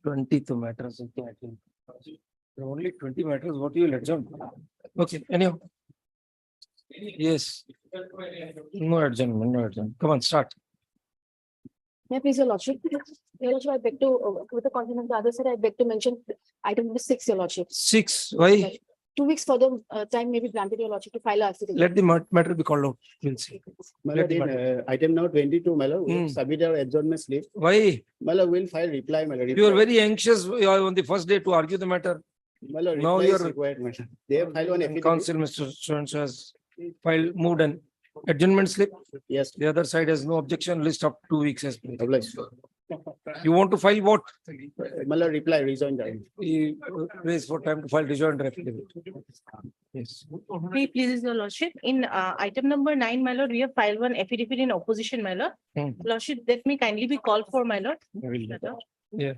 20 matters. Only 20 matters. What you will adjourn? Okay. Anyhow. Yes. No adjournment. No adjournment. Come on, start. May I please, Your Lordship? Your Lordship, I beg to, with the consent of the other side, I beg to mention item number 6, Your Lordship. 6. Why? 2 weeks further time may be granted, Your Lordship, to file a affidavit. Let the matter be called out. We'll see. My Let lord, the in item now 22, my lord, Hmm. submit our adjournment slip. Why? My lord, we'll file reply, my lord. You are very anxious on the first day to argue the matter. My lord, Now reply you is are- required, my lord. They have filed one affidavit. Council, Mr. So-and-so has filed, moved an adjournment slip. Yes. The other side has no objection. List of 2 weeks as per. Obliged. You want to file what? My lord, reply, rejoin the. We raise for time to file rejoinder affidavit. Yes. May it please Your Lordship, in item number 9, my lord, we have filed one affidavit in opposition, my lord. Hmm. Lordship, that may kindly be called for, my lord. I will do that. Yeah.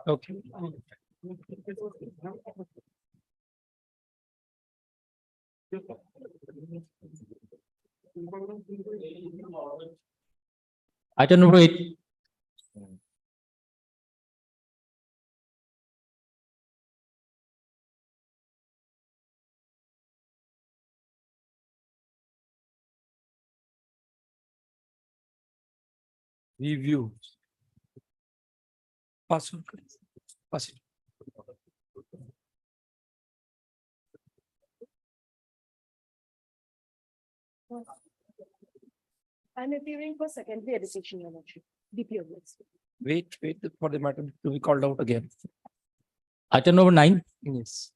Okay. Item number 8. Review. Pass on. Pass it. I'm appearing for secondary education, Your Lordship. DP obliged. Wait for the matter to be called out again. Item number 9. Yes.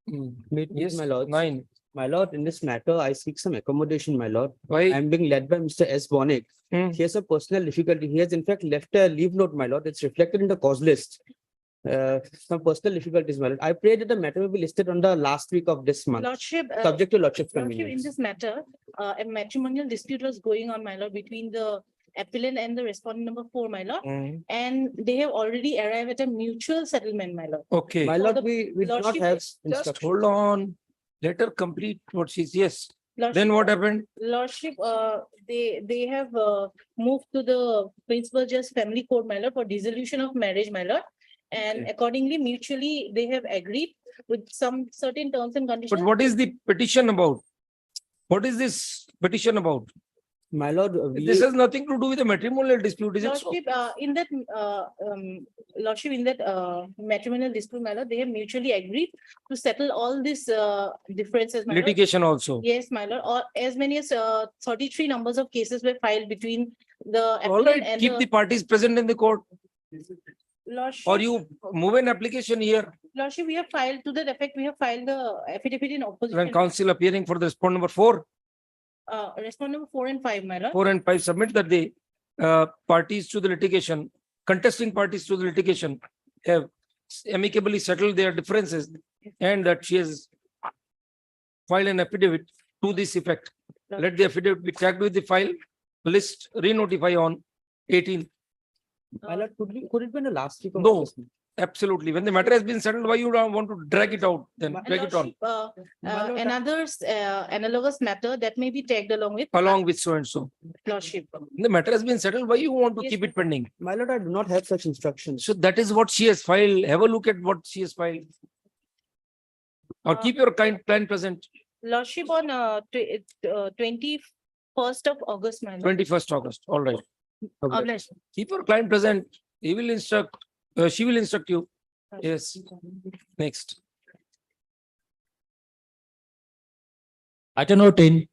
Yes, my lord. 9. My lord, in this matter, I seek some accommodation, my lord. I Why? am being led by Mr. S. Bonnet. Hmm. He has a personal difficulty. He has in fact left a leave note, my lord. It's reflected in the cause list. Some personal difficulties, my lord. I pray that the matter will be listed on the last week of this month, Lordship, subject to lordship's Lordship, in convenience. this matter, a matrimonial dispute was going on, my lord, between the appellant and the respondent number 4, my lord. And they have already arrived at a mutual settlement, my lord. Okay. My So lord, the we do not lordship have Just instructions. hold on. Let her complete what she's, yes. Lordship, Then what happened? Lordship, they have moved to the Principal Judge Family Court, my lord, for dissolution of marriage, my lord. And Okay. accordingly, mutually, they have agreed with some certain terms and conditions. But what is the petition about? What is this petition about? My lord, This has nothing to do with the matrimonial dispute, is it so? Lordship, Lordship, in that matrimonial dispute, my lord, they have mutually agreed to settle all these differences, my lord. Litigation also. Yes, my lord, or as many as 33 numbers of cases were filed between the All appellant right, and keep the parties present in the court. Lordship. Or you move an application here Lordship, we have filed to that effect, we have filed the affidavit in when opposition. counsel appearing for the respondent number 4. Respondent number 4 and 5, my lord. 4 and 5 submit that the parties to the litigation, contesting parties to the litigation have amicably settled their differences and that she has filed an affidavit to this effect. Let the affidavit be tagged with the file, list, re-notify on 18. my lord, could it be in the last week of No. August? Absolutely. When the matter has been settled, why you don't want to drag it out? Then And drag it on Lordship, My lord, another analogous matter that may be tagged along with. along with so and so. Lordship. The matter has been settled. Why you want to Yes, keep it pending? My lord, I do not have such instructions. So that is what she has filed. Have a look at what she has filed. Or keep your client present. Lordship, on 21st of August, my lord. 21st August. All right. Obliged. Keep your client present. He will instruct, she will instruct you. Yes. Next. Item number 10.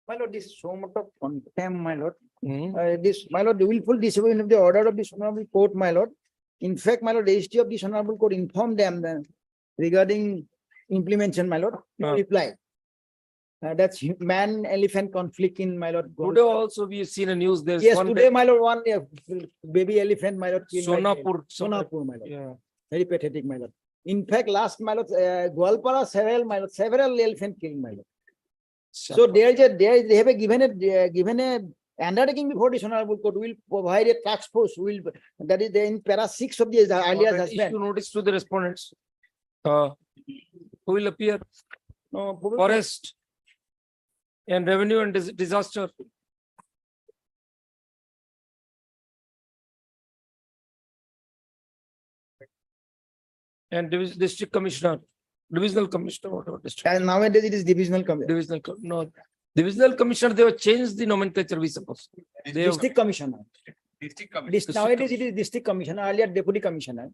My lord, this is so much of contempt, my lord. Hmm. This, my lord, the willful disobedience of the order of this honorable court, my lord. In fact, my lord, the ST of this honorable court informed them regarding implementation, my lord. No reply. That's man-elephant conflict in my lord. Today also we have seen a news. There's Yes, one today, my lord, one baby elephant, my lord. killed by Sonapur. Sonapur, my lord. Yeah. Very pathetic, my lord. In fact, last, my lord, Gwalpara, several elephant killed, my lord. So they have given a undertaking before this honorable court will provide a task force will that is there in para 6 of the earlier Alright, husband. issue notice to the respondents. Who will appear? No, Forest. and revenue and disaster. And district commissioner, divisional commissioner, whatever district, And nowadays it is divisional divisional, no, divisional commissioner, they have changed the nomenclature, we suppose. They have, district commissioner. Nowadays it is district commissioner, earlier deputy commissioner.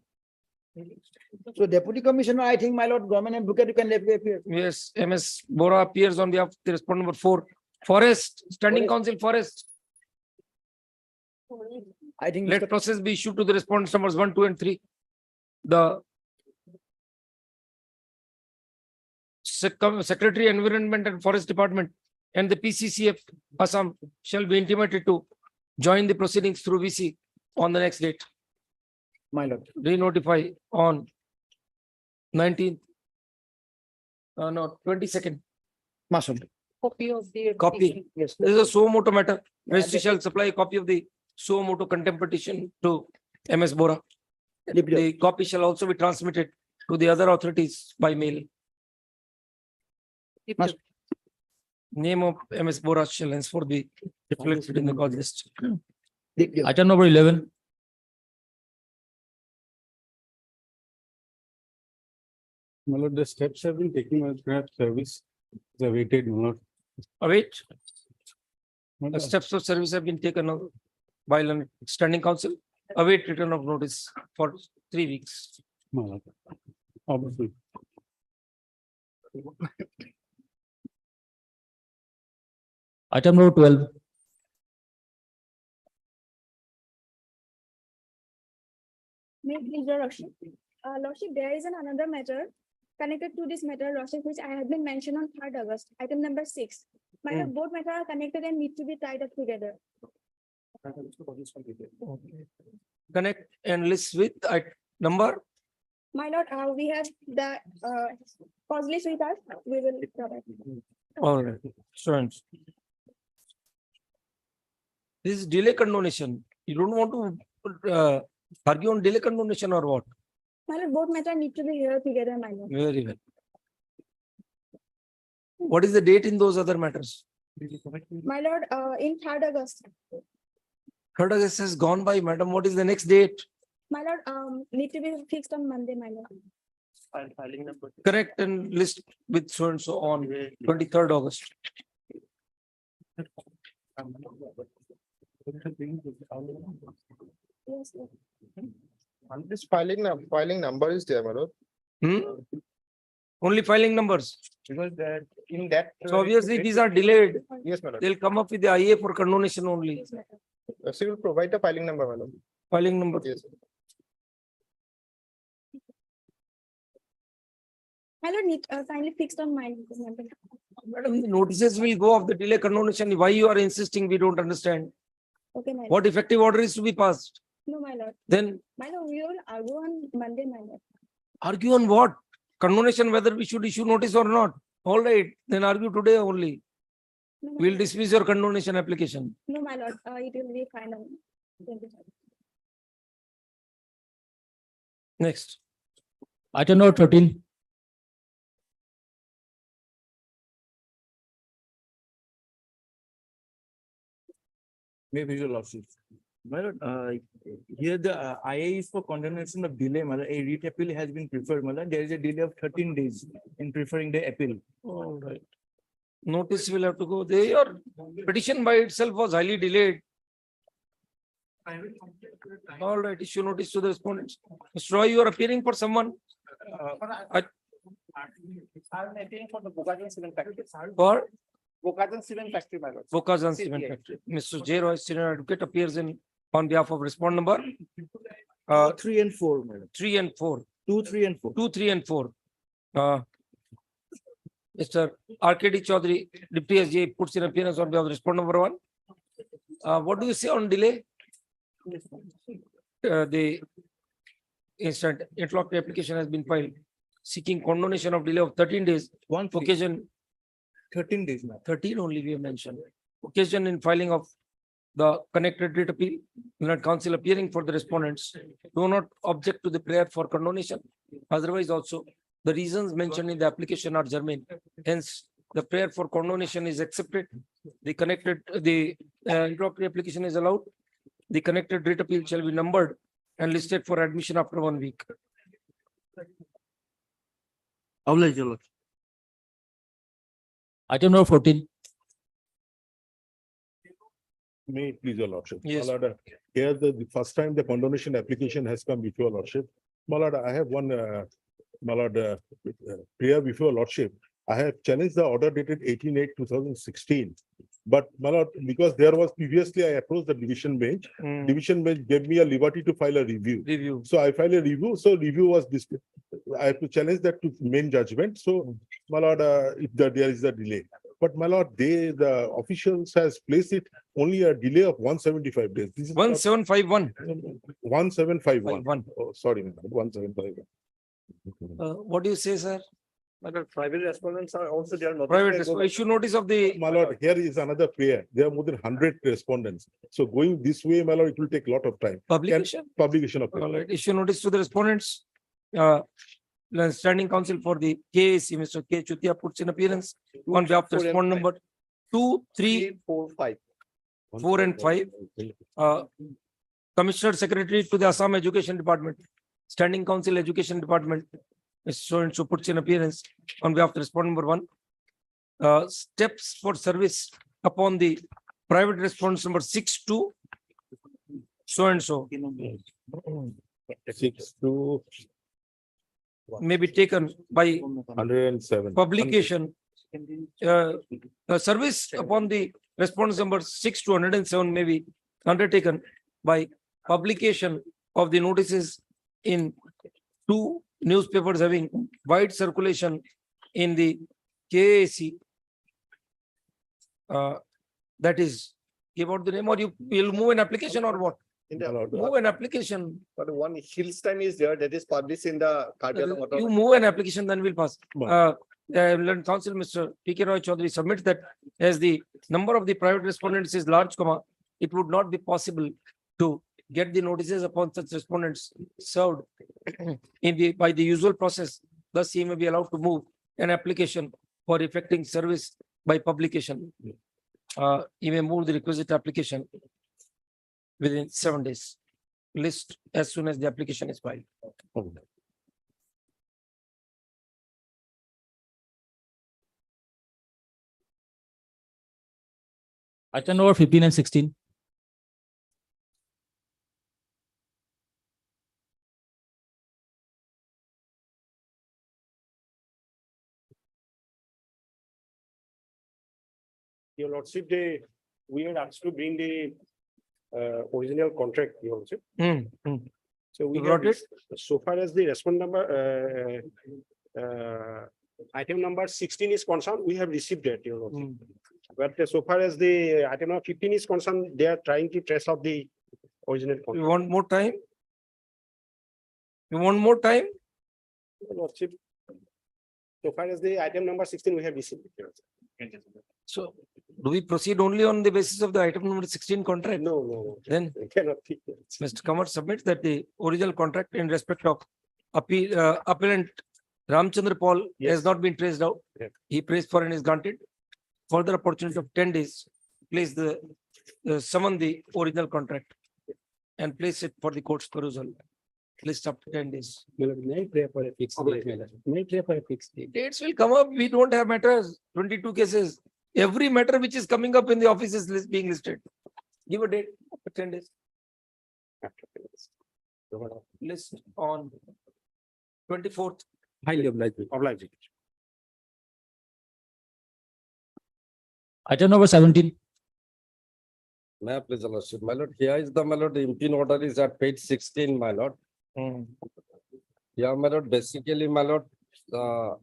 So deputy commissioner, I think, my lord, government advocate, you can appear. yes, MS Bora appears on behalf of the respondent number 4. Forest, standing council, forest, I think. let Mr. process be issued to the respondents numbers 1, 2, and 3. The Secretary Environment and Forest Department and the PCCF Assam shall be intimated to join the proceedings through VC on the next date. My lord. Re-notify on 19th. No, 22nd. Marshal. Copy of the. Copy. Yes. This is a suo moto matter. Registry shall supply a copy of the suo moto contempt petition to MS Bora. The copy shall also be transmitted to the other authorities by mail. Must- Name of MS Bora shall henceforth be reflected in the cause list. Item number 11. My lord, the steps have been taken as perhaps service is awaited, my lord. Await, My the lord, steps of service have been taken now by an standing council. Await return of notice for 3 weeks. my lord. Obviously. Item number 12. May it please your Lordship. Lordship, there is another matter connected to this matter, Lordship, which I have been mentioned on 3rd August, item number 6. My lord, both matter are connected and need to be tied up together. Connect and list with number. My lord, we have the cause list with us. We will provide. All right, students. This is delay condonation. You don't want to argue on delay condonation or what? My lord, both matter need to be here together, my lord. Very well. What is the date in those other matters? My lord, in 3rd August, 3rd August has gone by, madam. What is the next date? my lord, need to be fixed on Monday, my lord. Correct and list with so and so on 23rd August. Yes, lord. This filing number is there, my lord. Only filing numbers. Because that in that. So obviously these are delayed. Yes, my lord. They'll come up with the IA for condonation only. Yes, my lord. So you will provide the filing number, my lord. Filing number. Yes. My lord, need kindly fixed on my. Madam, the notices will go off the delay condonation. Why you are insisting? We don't understand. Okay, my lord. What effective order is to be passed? No, my lord. Then My lord, we will argue on Monday, my lord. argue on what? Condonation, whether we should issue notice or not. All right, then argue today only. No, my We'll lord. dismiss your condonation application. No, my lord, it will be fine on 23rd. Next. Item number 13. May visual lordship. My lord, here the IA is for condemnation of delay. My lord, a writ appeal has been preferred. My lord, there is a delay of 13 days in preferring the appeal. All right. Notice will have to go there. Your petition by itself was highly delayed. All right, issue notice to the respondents. Mr. Roy, you are appearing for someone? I'm appealing for the Bokajan Cement Factory. For Bokajan Cement Factory, my lord. Bokazan Cement CTET. Factory. Mr. J. Roy, senior advocate, appears on behalf of respondent number 3 and 4, my lord. 3 and 4. 2, 3 and 4. 2, 3 and 4. Mr. RKD Chaudhary, Deputy SJ, puts in appearance on behalf of respondent number 1. What do you say on delay? The instant interlocutory application has been filed seeking condonation of delay of 13 days. One Occasion 13 days, my lord. 13 only we have mentioned. Occasion in filing of the connected writ appeal, United Council appearing for the respondents do not object to the prayer for condonation. Otherwise also, the reasons mentioned in the application are germane. Hence, The prayer for condonation is accepted. The interlocutory application is allowed. The connected writ appeal shall be numbered and listed for admission after 1 week. Oblige, your lordship. Item number 14. May it please your lordship. Yes. My lord, here the first time the condonation application has come before your lordship. My lord, I have one, my lord, prayer before your lordship. I have challenged the order dated 18/8/2016. But my lord, because there was previously I approached the division bench. Division bench gave me a liberty to file a review. Review. So I filed a review, so review was I have to challenge that to main judgment, so my lord, there is a delay. But my lord, the officials has placed it only a delay of 175 days. This is 1751. 1751. Oh, sorry, my lord, 1751. What do you say, sir? Private respondents are also there. Private issue notice of the, My lord, here is another prayer. There are more than 100 respondents. So going this way, my lord, it will take a lot of time. publication. Publication of. All right, issue notice to the respondents. The standing counsel for the case, Mr. K. Chutia puts in appearance on behalf of the respondent number 2, 3, 4, 5. 4 and 5. Commissioner Secretary to the Assam Education Department, Standing Council Education Department, Mr. So and so puts in appearance on behalf of the respondent number 1. Steps for service upon the private response number 6 to so and so 6 to may be taken by 107. publication. Service upon the response number 6 to 107 may be undertaken by publication of the notices in 2 newspapers having wide circulation in the KAC. That is, give out the name, or you will move an application or what? In the, Move an application. but one Hills time is there that is published in the Cardiac. You move an application, then we'll pass. Learned Council, Mr. P.K. Roy Chaudhary submits that as the number of the private respondents is large, it would not be possible to get the notices upon such respondents served by the usual process. Thus, he may be allowed to move an application for effecting service by publication. He may move the requisite application within 7 days. List as soon as the application is filed. Item number 15 and 16. Your lordship, we had asked to bring the original contract, your lordship. So we You brought have, so far as the respondent number, item number 16 is concerned, we have received that, your lordship. But so far as the item number 15 is concerned, they are trying to trace out the original You contract. want more time? You want more time? Your lordship, so far as the item number 16, we have received. Your lordship. So do we proceed only on the basis of the item number 16 contract? No. Then We cannot. Mr. Kamar submits that the original contract in respect of appellant Ramchandra Paul has Yes. not been traced out. Yeah. He prays for and is granted. Further opportunity of 10 days, place summon the original contract and place it for the court's perusal. List up to 10 days. May I pray for a fixed date, my lord? May I pray for a fixed date? Dates will come up. We don't have matters. 22 cases. Every matter which is coming up in the office is being listed. Give a date for 10 days. List on 24th. Highly obliged. Obliged. Item number 17. May I please, your lordship, my lord, here is the, my lord, the impugn order is at page 16, my lord. Yeah, my lord, basically, my lord, the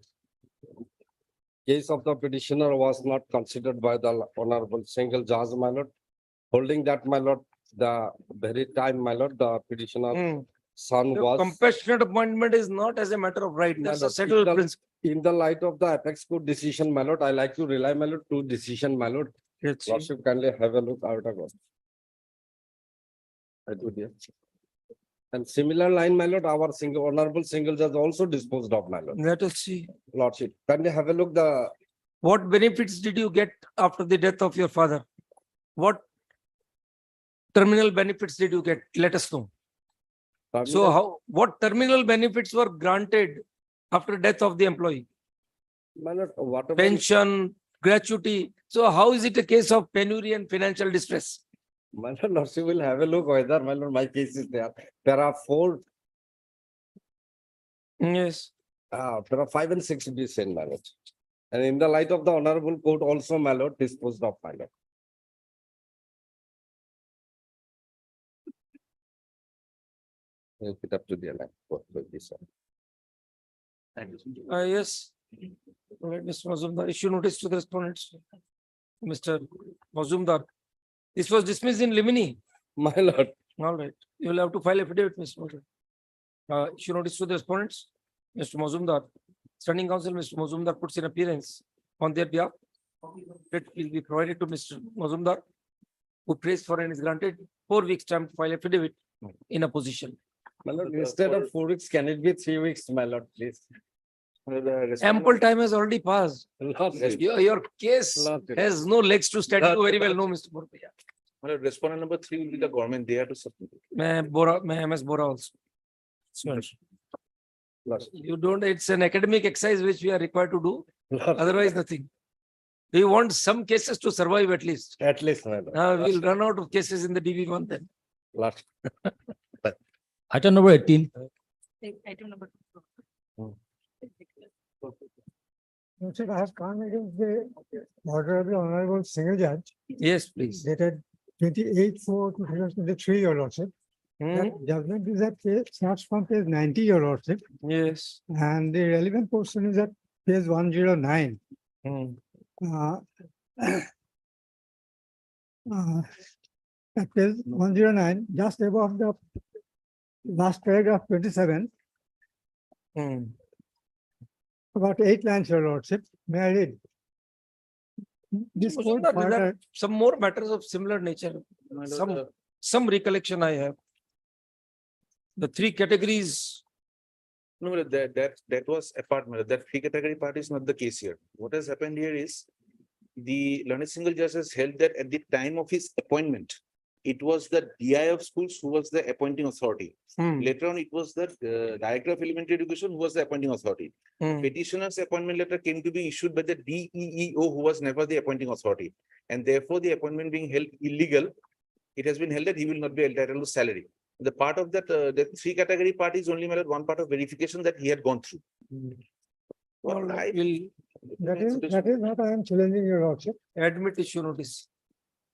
case of the petitioner was not considered by the honorable single judge, my lord. Holding that, my lord, the very time, my lord, the petitioner son The was. compassionate appointment is not as a matter of right. That's a lord, settled in the- principle. In the light of the apex court decision, my lord, I like to rely, my lord, to decision, my lord. Let's see. Lordship, kindly have a look out of it. I do, dear. And similar line, my lord, our honorable single judge also disposed of, my lord. Let us see. Lordship, kindly have a look, the What benefits did you get after the death of your father? What terminal benefits did you get? Let us know. So what terminal benefits were granted after death of the employee? My lord, whatever. Pension, gratuity. So how is it a case of penury and financial distress? My lord, she will have a look whether, my lord, my case is there. There are four, Yes. there are 5 and 6 to be sent, my lord. And in the light of the honorable court also, my lord, disposed of, my lord. Take it up to the line. What will be said? Yes. All right, Mr. Mazumdar, issue notice to the respondents. Mr. Mazumdar, this was dismissed in limine. My lord, All right, you will have to file affidavit, Mr. Mazumdar. Issue notice to the respondents. Mr. Mazumdar, standing counsel, Mr. Mazumdar puts in appearance on their behalf. It will be provided to Mr. Mazumdar, who prays for and is granted 4 weeks time to file affidavit in opposition. my lord, instead of 4 weeks, can it be 3 weeks, my lord, please? Ample time has already passed. Lord, Your case Lord, has no legs to stand. You very well know, Mr. Borpaya. Respondent number 3 will be the government. They have to submit. May MS Bora also. Lord, You don't, it's an academic exercise which we are required to do, Lord, otherwise nothing. We want some cases to survive at least. at least, my lord. We'll run out of cases in the DB1 then. Lord. Item number 18. Item number 2. I have come against the order of the Honorable Single Judge Yes, please. dated 28/4/2023, Your Lordship. That judgment is at page, starts from page 90, Your Lordship, Yes. and the relevant portion is at page 109. Hmm. At page 109, just above the last paragraph 27, Hmm. about 8 lines, Your Lordship. May I read? This Mr. court Mazumdar, there are further, some more matters of similar nature. Some recollection I have. The 3 categories. No, but that was apart, my lord. That free category part is not the case here. What has happened here is the learned single judge has held that at the time of his appointment, it was the DI of schools who was the appointing authority. Hmm. Later on, it was the director of elementary education who was the appointing authority. Hmm. Petitioner's appointment letter came to be issued by the DEEO, who was never the appointing authority. And therefore, the appointment being held illegal, it has been held that he will not be entitled to salary. The part of that, the 3 category part is only one part of verification that he had gone through. All right, we'll that is what I am challenging, Your Lordship. admit issue notice.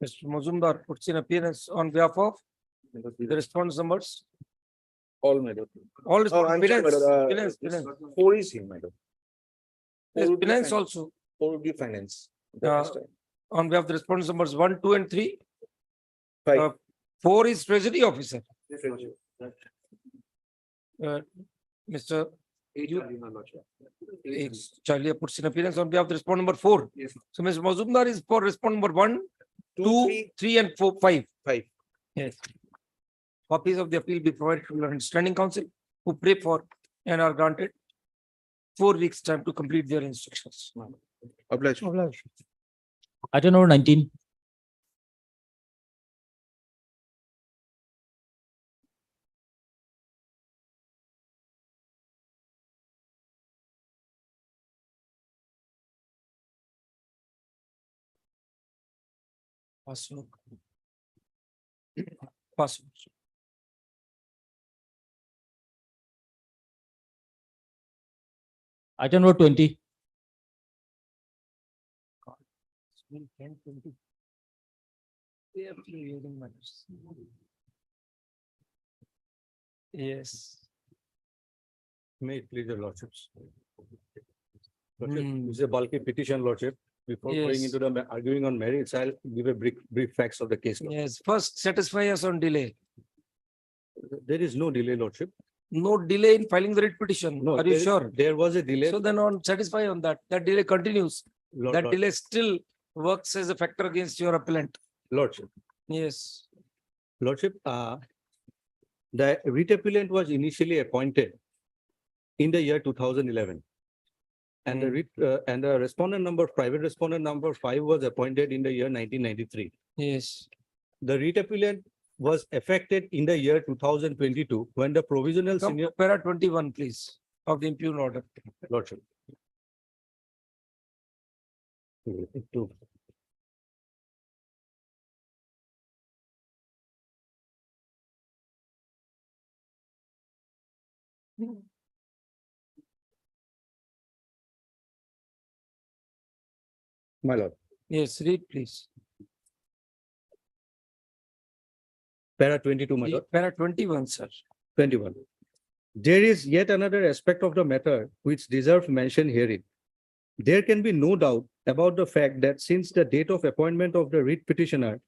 Mr. Mazumdar puts in appearance on behalf of the response numbers. All, my lord. All Oh, I'm sorry, my lord. finance. 4 is here, my lord. There's would be finance fine. also. 4 would be finance. On behalf of the response numbers 1, 2, and 3. 5. 4 is treasury officer. Mr. Charlie puts in appearance on behalf of the respondent number 4. Yes. So Mr. Mazumdar is for respondent number 1, 2, 2, 3, and 4, 5. 5. Yes. Copies of the appeal be provided to the standing counsel who pray for and are granted 4 weeks time to complete their instructions. Obliged. Item number 19. Password. Password. Item number 20. Yes. May it please your lordships. Hmm. This is a bulky petition, lordship. Before going Yes. into the arguing on merits, I'll give a brief facts of the case. Lordship. Yes, first satisfy us on delay. There is no delay, lordship. No delay in filing the writ petition. No, Are you there- sure? There was a delay. So then on satisfy on that, that delay continues. That delay still works as a factor against your appellant. Lordship, Yes. lordship, the writ appellant was initially appointed in the year 2011. And and the respondent number, private respondent number 5 was appointed in the year 1993. Yes. The writ appellant was affected in the year 2022 when the provisional Come senior to para 21, please, of the impugned order. lordship. Two. My lord, Yes, read, please. para 22, my lord. Para 21, sir. 21. There is yet another aspect of the matter which deserves mention herein. There can be no doubt about the fact that since the date of appointment of the writ petitioner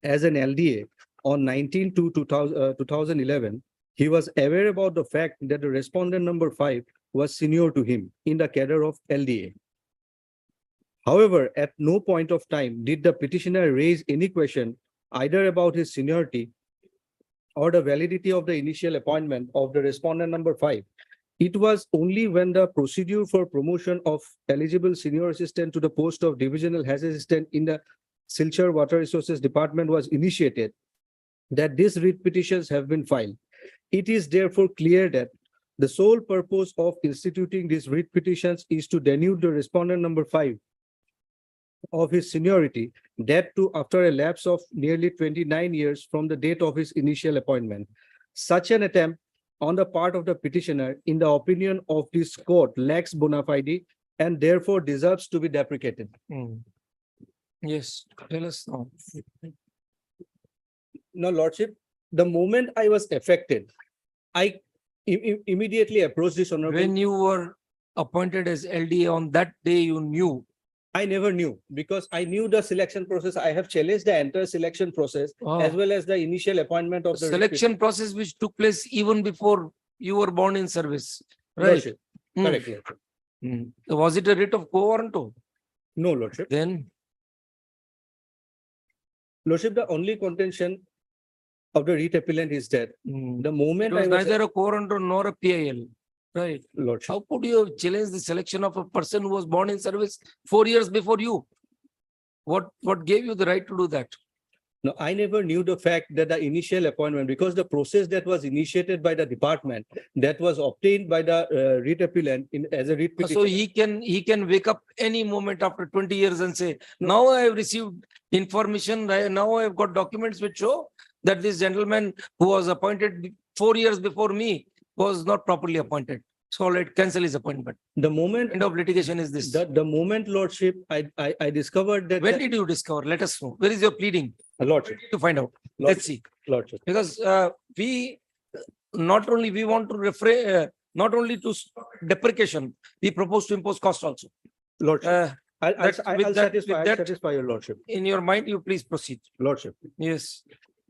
as an LDA on 19/2/2011, he was aware about the fact that the respondent number 5 was senior to him in the cadre of LDA. However, at no point of time did the petitioner raise any question either about his seniority or the validity of the initial appointment of the respondent number 5. It was only when the procedure for promotion of eligible senior assistant to the post of divisional head assistant in the Silchar Water Resources Department was initiated that these writ petitions have been filed. It is therefore clear that the sole purpose of instituting these writ petitions is to denude the respondent number 5 of his seniority, that too after a lapse of nearly 29 years from the date of his initial appointment. Such an attempt on the part of the petitioner, in the opinion of this court, lacks bona fide and therefore deserves to be deprecated. Yes, tell us now. Now, lordship, the moment I was affected, I immediately approached this honorable. When you were appointed as LDA on that day, you knew. I never knew because I knew the selection process. I have challenged the entire selection process as well as the initial appointment of the Selection process which took place even before you were born in service, right? Lordship. Correct. Lordship. Was it a writ of quo warranto? No, lordship. Then Lordship, the only contention of the writ appellant is that the moment it was I was neither a quo warranto nor a PIL, right? lordship. How could you challenge the selection of a person who was born in service 4 years before you? What gave you the right to do that? No, I never knew the fact that the initial appointment, because the process that was initiated by the department, that was obtained by the writ appellant as a writ petition. So he can wake up any moment after 20 years and say, now I have received information, now I have got documents which show that this gentleman who was appointed 4 years before me was not properly appointed. So let cancel his appointment. The moment End of litigation is this. the moment, lordship, I discovered that. When did you discover? Let us know. Where is your pleading? Lordship. To find out. Let's see. Lordship. Because we not only want to refrain, not only to deprecation, we propose to impose cost also. Lordship. I'll that- satisfy your lordship. In your mind, you please proceed. Lordship. Yes.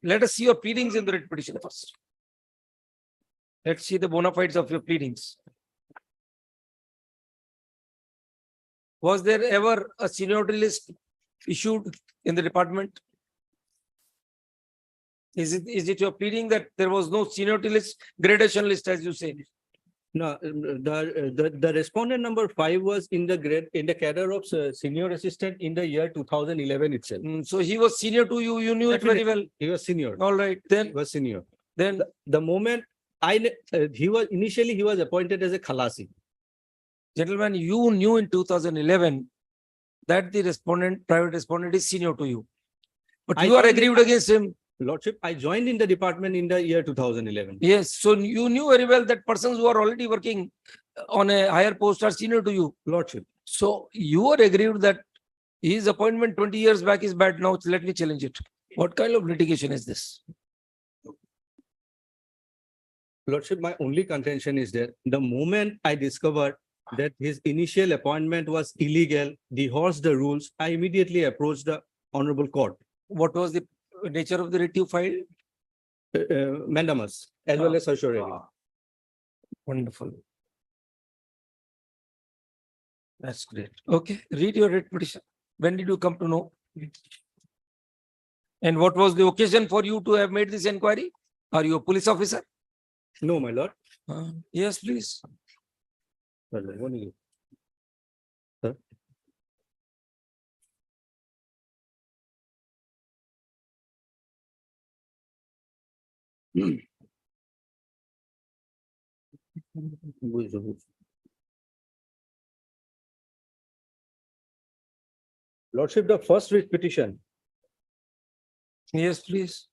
Let us see your pleadings in the writ petition first. Let's see the bona fides of your pleadings. Was there ever a seniority list issued in the department? Is it your pleading that there was no seniority list, gradation list, as you say? No, the respondent number 5 was in the cadre of senior assistant in the year 2011 itself. So he was senior to you, you knew it very well. He was senior. All right, He then, was senior. then The moment he was appointed as a Khalasi. gentlemen, you knew in 2011 that the private respondent is senior to you. But I you are joined- aggrieved against him. Lordship, I joined in the department in the year 2011. Yes, so you knew very well that persons who are already working on a higher post are senior to you. Lordship. So you are aggrieved that his appointment 20 years back is bad. Now let me challenge it. What kind of litigation is this? Lordship, my only contention is that the moment I discovered that his initial appointment was illegal, divorced the rules, I immediately approached the honorable court. What was the nature of the writ you filed? Mandamus, as well as certiorari. Wonderful. That's great. Okay, read your writ petition. When did you come to know? And what was the occasion for you to have made this inquiry? Are you a police officer? No, my lord. Yes, please. Lordship, the first writ petition, Yes, please.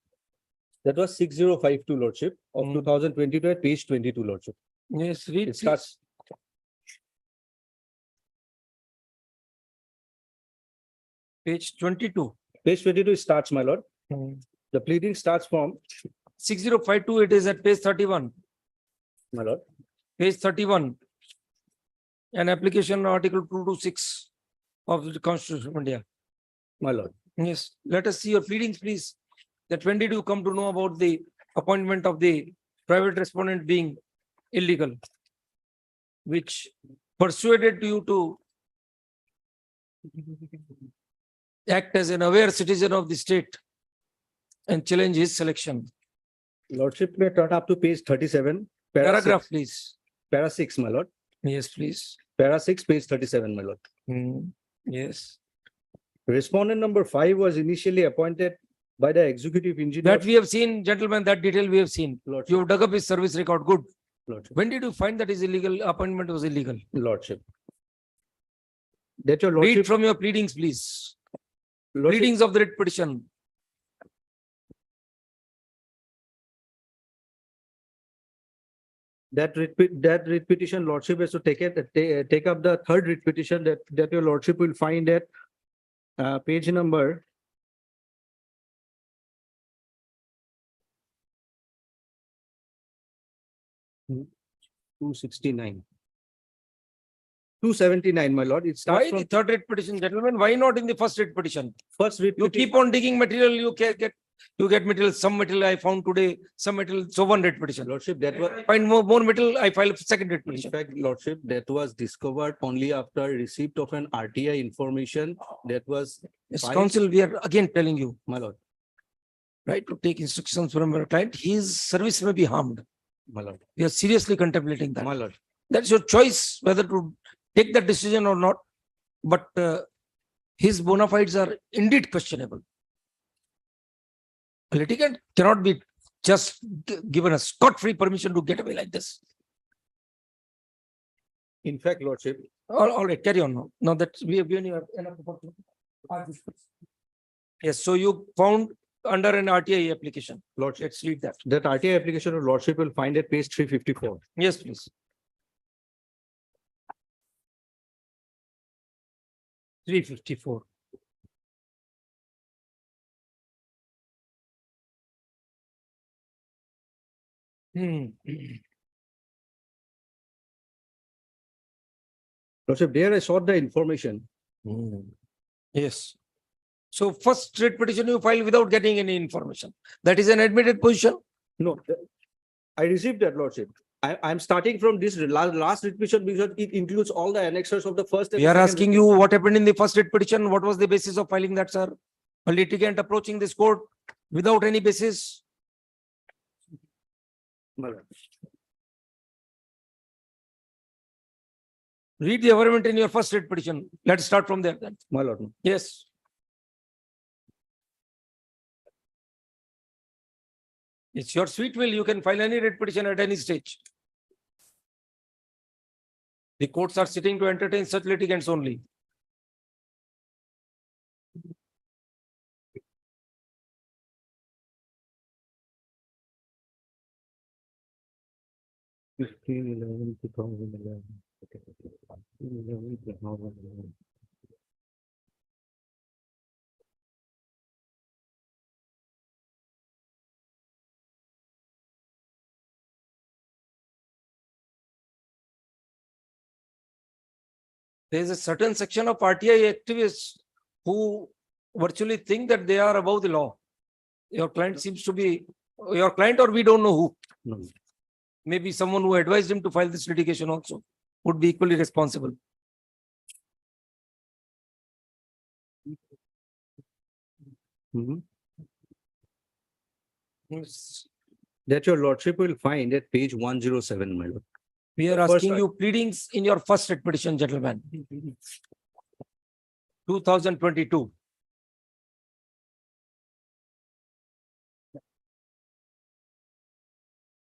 that was 6052, Lordship, of 2022 at page 22, Lordship. Yes, read. It starts, Page 22. page 22 starts, my lord. The pleading starts from, 6052, it is at page 31. my lord, Page 31. An application article 226 of the Constitution of India. my lord. Yes, let us see your pleadings, please. That when did you come to know about the appointment of the private respondent being illegal? Which persuaded you to act as an aware citizen of the state and challenge his selection. Lordship may turn up to page 37. Paragraph, 6, please. Para 6, my lord. Yes, please. Para 6, page 37, my lord. Yes. Respondent number 5 was initially appointed by the executive engineer. That we have seen, gentlemen, that detail we have seen. Lordship, You have dug up his service record. Good. Lordship, When did you find that his illegal appointment was illegal? Lordship. That your Read lordship, from your pleadings, please. lordship, Pleadings of the writ petition. that writ petition, lordship has to take up the third writ petition that your lordship will find at page number 269. 279, my lord. It starts Why from the third writ petition, gentlemen? Why not in the first writ petition? first writ. You keep on digging material, you get material. Some material I found today, some material. So one writ petition. Lordship, that was, Find more material, I file a second writ in petition. fact, lordship, that was discovered only after receipt of an RTI information that was Yes, filed. counsel, we are again telling you, My lord, right, to take instructions from your client. His service may be harmed. my lord, We are seriously contemplating that. my lord. That's your choice whether to take that decision or not. But his bona fides are indeed questionable. A litigant cannot be just given a scot-free permission to get away like this. In fact, lordship, All right, carry on now. Now that we have given you enough opportunity. Yes, so you found under an RTI application. lordship, Let's read that. that RTI application of lordship will find at page 354. Yes, please. 354. Lordship, there I sought the information. Yes. So first writ petition you file without getting any information. That is an admitted position. No, I received that, lordship. I'm starting from this last writ petition because it includes all the annexures of the first. and We the are second asking writ you what happened in the first writ petition. What was the basis of filing that, sir? A litigant approaching this court without any basis. My lord. Read the averment in your first writ petition. Let's start from there then. My lord. Yes. It's your sweet will. You can file any writ petition at any stage. The courts are sitting to entertain such litigants only. There is a certain section of RTI activists who virtually think that they are above the law. Your client seems to be your client, or we don't know who. No. Maybe someone who advised him to file this litigation also would be equally responsible. Yes. That your lordship will find at page 107, my lord. We are First asking one. you pleadings in your first writ petition, gentlemen. 2022.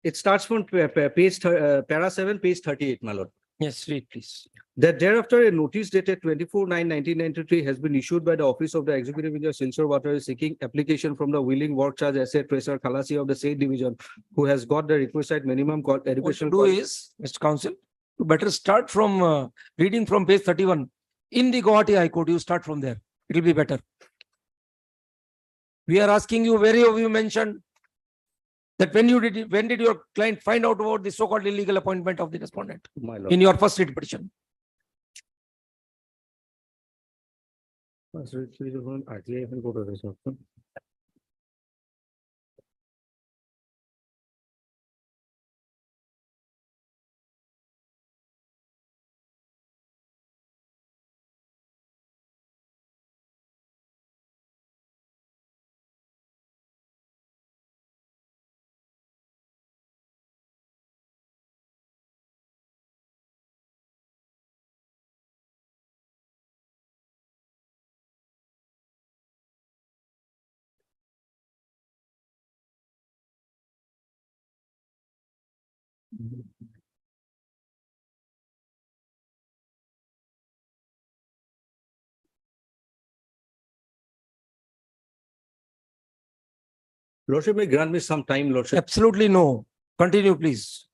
It starts from para 7, page 38, my lord. Yes, read please. That thereafter a notice dated 24/9/1993 has been issued by the Office of the Executive Engineer Sincere Water seeking application from the willing work charge asset tracer Khalasi of the said division who has got the requisite minimum What to educational. do is, Mr. Counsel, you better start from reading from page 31. In the Guwahati High Court, you start from there. It will be better. We are asking you, where have you mentioned that when did your client find out about the so-called illegal appointment of the respondent My lord. in your first writ petition? RTI can go to this option. Lordship may grant me some time, Lordship. Absolutely no. Continue, please.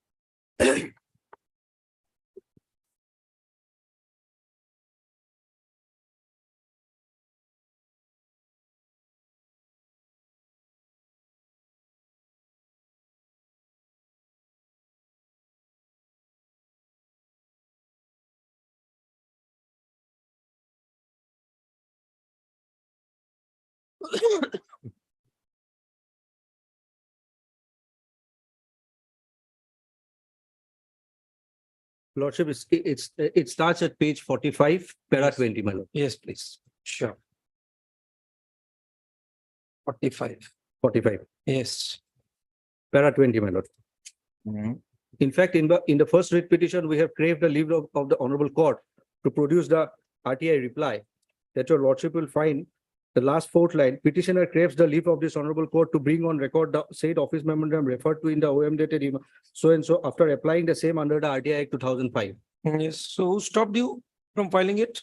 Lordship, it starts at page 45, para Yes. 20, my lord. Yes, please. Sure. 45. 45, Yes. para 20, my lord. In fact, in the first writ petition, we have craved the leave of the honorable court to produce the RTI reply that your lordship will find the last fourth line. Petitioner craves the leave of this honorable court to bring on record the said office memorandum referred to in the OM dated email so and so after applying the same under the RTI Act 2005. Yes. So who stopped you from filing it?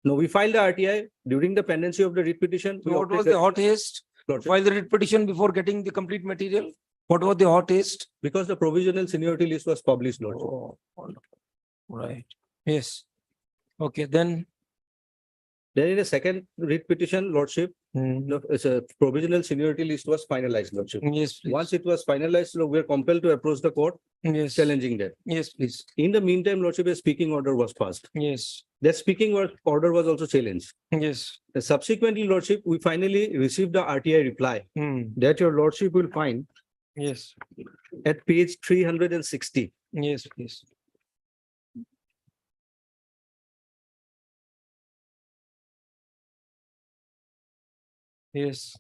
No, we filed the RTI during the pendency of the writ petition. So we what opted was the hot haste? Lordship, File the writ petition before getting the complete material? What was the hot haste? because the provisional seniority list was published, Lordship. Oh, wonderful. Right. Yes. Okay, then. Then in a second writ petition, Lordship, it's a provisional seniority list was finalized, Lordship. Yes, please. Once it was finalized, we are compelled to approach the court Yes. challenging that. Yes, please. In the meantime, Lordship, a speaking order was passed. Yes. That speaking order was also challenged. Yes. Subsequently, Lordship, we finally received the RTI reply that your Lordship will find Yes. at page 360. Yes, please. Yes.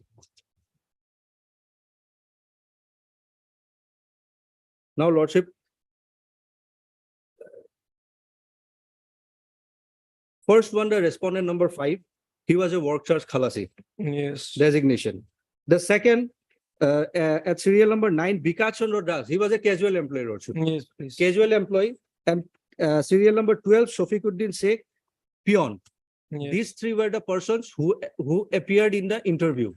Now, Lordship, first one, the respondent number 5, he was a work charge Khalasi Yes. designation. The second, at serial number 9, Vikas Chandra Das, he was a casual employee, Lordship. Yes, please. Casual employee, and serial number 12, Shafiquddin Sheikh, peon. Yes. These three were the persons who appeared in the interview.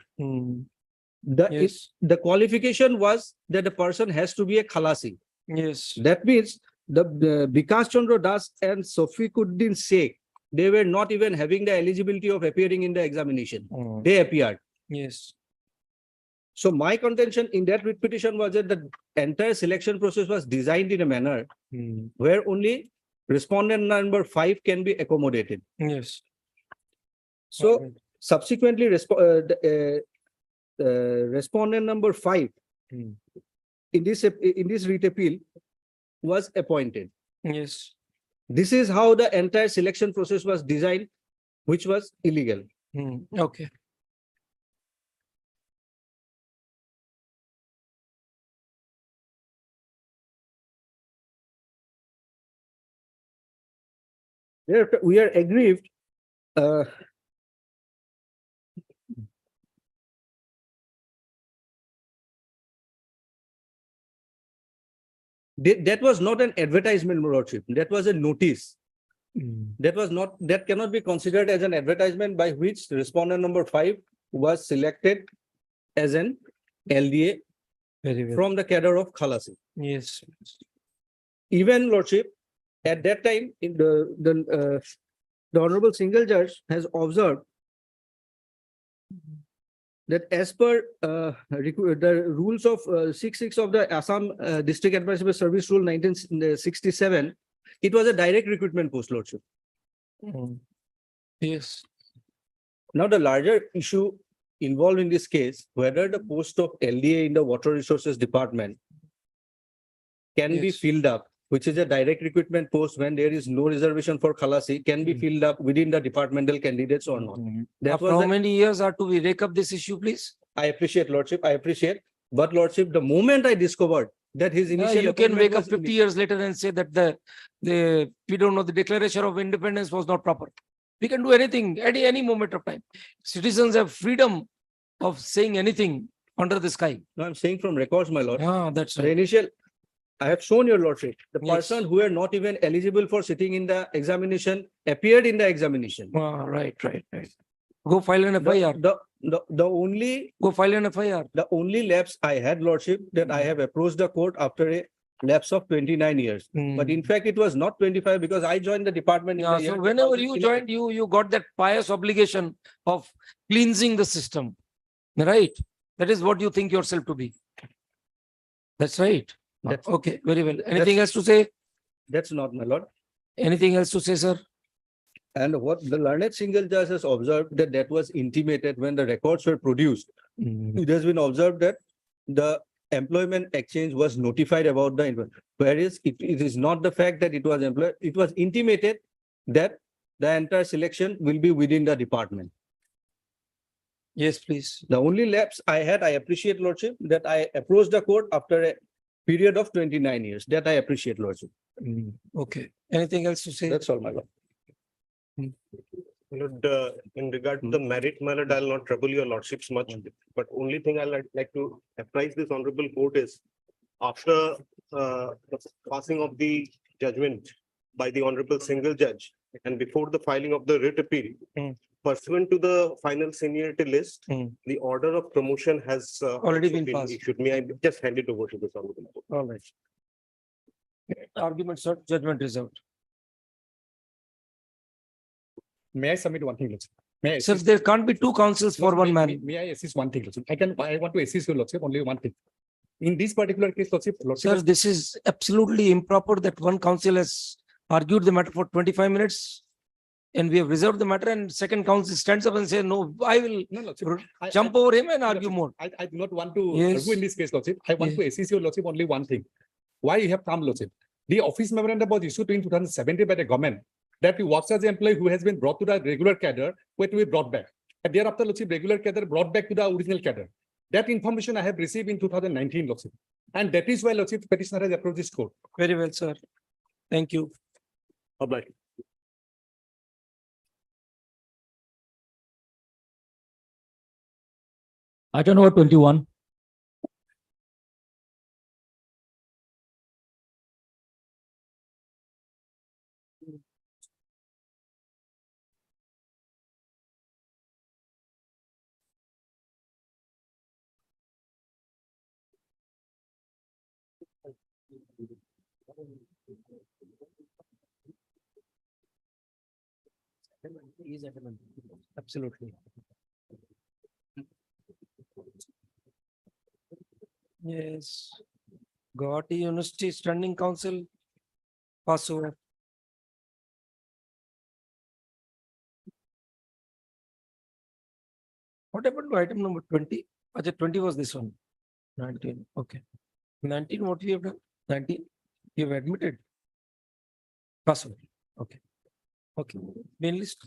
Yes. The qualification was that the person has to be a Khalasi. Yes. That means the Vikas Chandra Das and Shafiquddin Sheikh, they were not even having the eligibility of appearing in the examination. They appeared. Yes. So my contention in that writ petition was that the entire selection process was designed in a manner where only respondent number 5 can be accommodated. Yes. So subsequently, respondent number 5 in this writ appeal was appointed. Yes. This is how the entire selection process was designed, which was illegal. Okay. Therefore, we are aggrieved That was not an advertisement, Lordship. That was a notice. That cannot be considered as an advertisement by which respondent number 5 was selected as an LDA Very well. from the cadre of Khalasi. Yes. Even Lordship, at that time, in the Honorable Single Judge has observed that as per the rules of 66 of the Assam District Administrative Service Rule 1967, it was a direct recruitment post, Lordship. Yes. Now, the larger issue involved in this case, whether the post of LDA in the Water Resources Department can be Yes. filled up, which is a direct recruitment post when there is no reservation for Khalasi, can be filled up within the departmental candidates or not. That After was how the- many years are to we rake up this issue, please? I appreciate, Lordship, I appreciate. But Lordship, the moment I discovered that his initial You can appointment wake up was 50 years later and say that we don't know, the Declaration of Independence was not proper. We can do anything at any moment of time. Citizens have freedom of saying anything under the sky. No, I'm saying from records, my lord. Ah, that's The right. initial, I have shown your lordship, the Yes. person who were not even eligible for sitting in the examination appeared in the examination. Ah, right. Go file an The, FIR. the only, Go file an FIR. the only lapse I had, lordship, that I have approached the court after a lapse of 29 years. But in fact, it was not 25 because I joined the department. in Yeah, the year so whenever you 2011. joined, you got that pious obligation of cleansing the system, right? That is what you think yourself to be. That's right. That's- Okay, very well. Anything else to say? That's not, my lord. Anything else to say, sir? And what the learned single judge has observed that was intimated when the records were produced. It has been observed that the employment exchange was notified about the, whereas it is not the fact that it was employed, it was intimated that the entire selection will be within the department. Yes, please. The only lapse I had, I appreciate lordship, that I approached the court after a period of 29 years. That I appreciate lordship. Okay. Anything else to say? That's all, my lord. Lord, in regard to the merit, my lord, I'll not trouble your lordships much, but only thing I'd like to apprise this honorable court is after the passing of the judgment by the honorable single judge and before the filing of the writ appeal, pursuant to the final seniority list, the order of promotion has Already also been passed. issued. May I just hand it over to this honorable court? All right. Argument, sir. Judgment reserved. May I submit one thing, Lordship? May I Sir, assist- there can't be two counsels for one man. May I assist one thing, Lordship? I want to assist you, Lordship, only one thing. In this particular case, Lordship. Sir, this is absolutely improper that one counsel has argued the matter for 25 minutes. And we have reserved the matter and second counsel stands up and says, no, I will No, Lordship. jump over him and argue more. I do not want to Yes. argue in this case, Lordship. I want Yes. to assist your Lordship only one thing. Why you have come, Lordship? The office memorandum was issued in 2017 by the government that he works as an employee who has been brought to the regular cadre, were to be brought back. And thereafter, Lordship, regular cadre brought back to the original cadre. That information I have received in 2019, Lordship. And that is why, Lordship, petitioner has approached this court. Very well, sir. Thank you. Bye-bye. Item number 21. Absolutely. Yes. Guwahati University Standing Council. Pass over. What happened to item number 20? Ajay, 20 was this one. 19. Okay. 19, what we have done? 19. You have admitted. Pass over. Okay. Okay. Main list.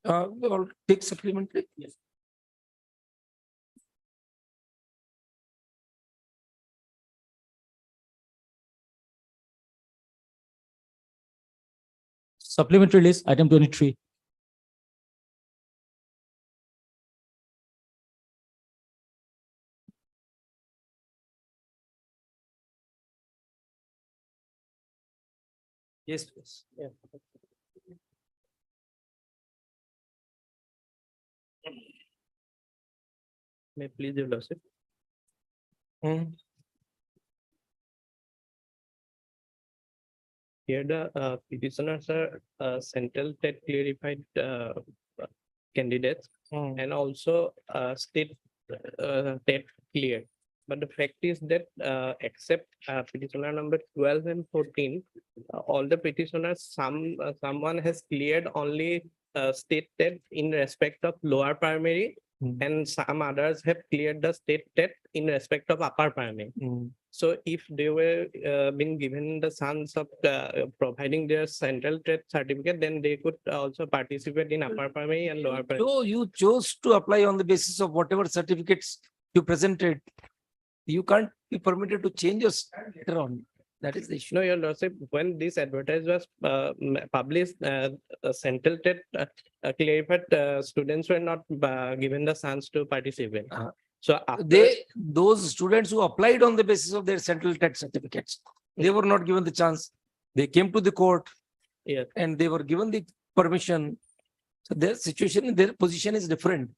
Or take supplementary. Yes. Supplementary list, item 23. Yes, please. Yeah. May please, your lordship. Here the petitioners are central TET clarified candidates and also state TET clear. But the fact is that except petitioner number 12 and 14, all the petitioners, someone has cleared only state TET in respect of lower primary, and some others have cleared the state TET in respect of upper primary. So if they were being given the chance of providing their central TET certificate, then they could also participate in upper primary and lower primary. So you chose to apply on the basis of whatever certificates you presented. You can't be permitted to change your stand later on. That is the issue. No, your lordship, when this advertisement was published, central TET clarified students were not given the chance to participate. So after, Those students who applied on the basis of their central TET certificates, they were not given the chance. They came to the court. Yeah. And they were given the permission. So their situation, their position is different.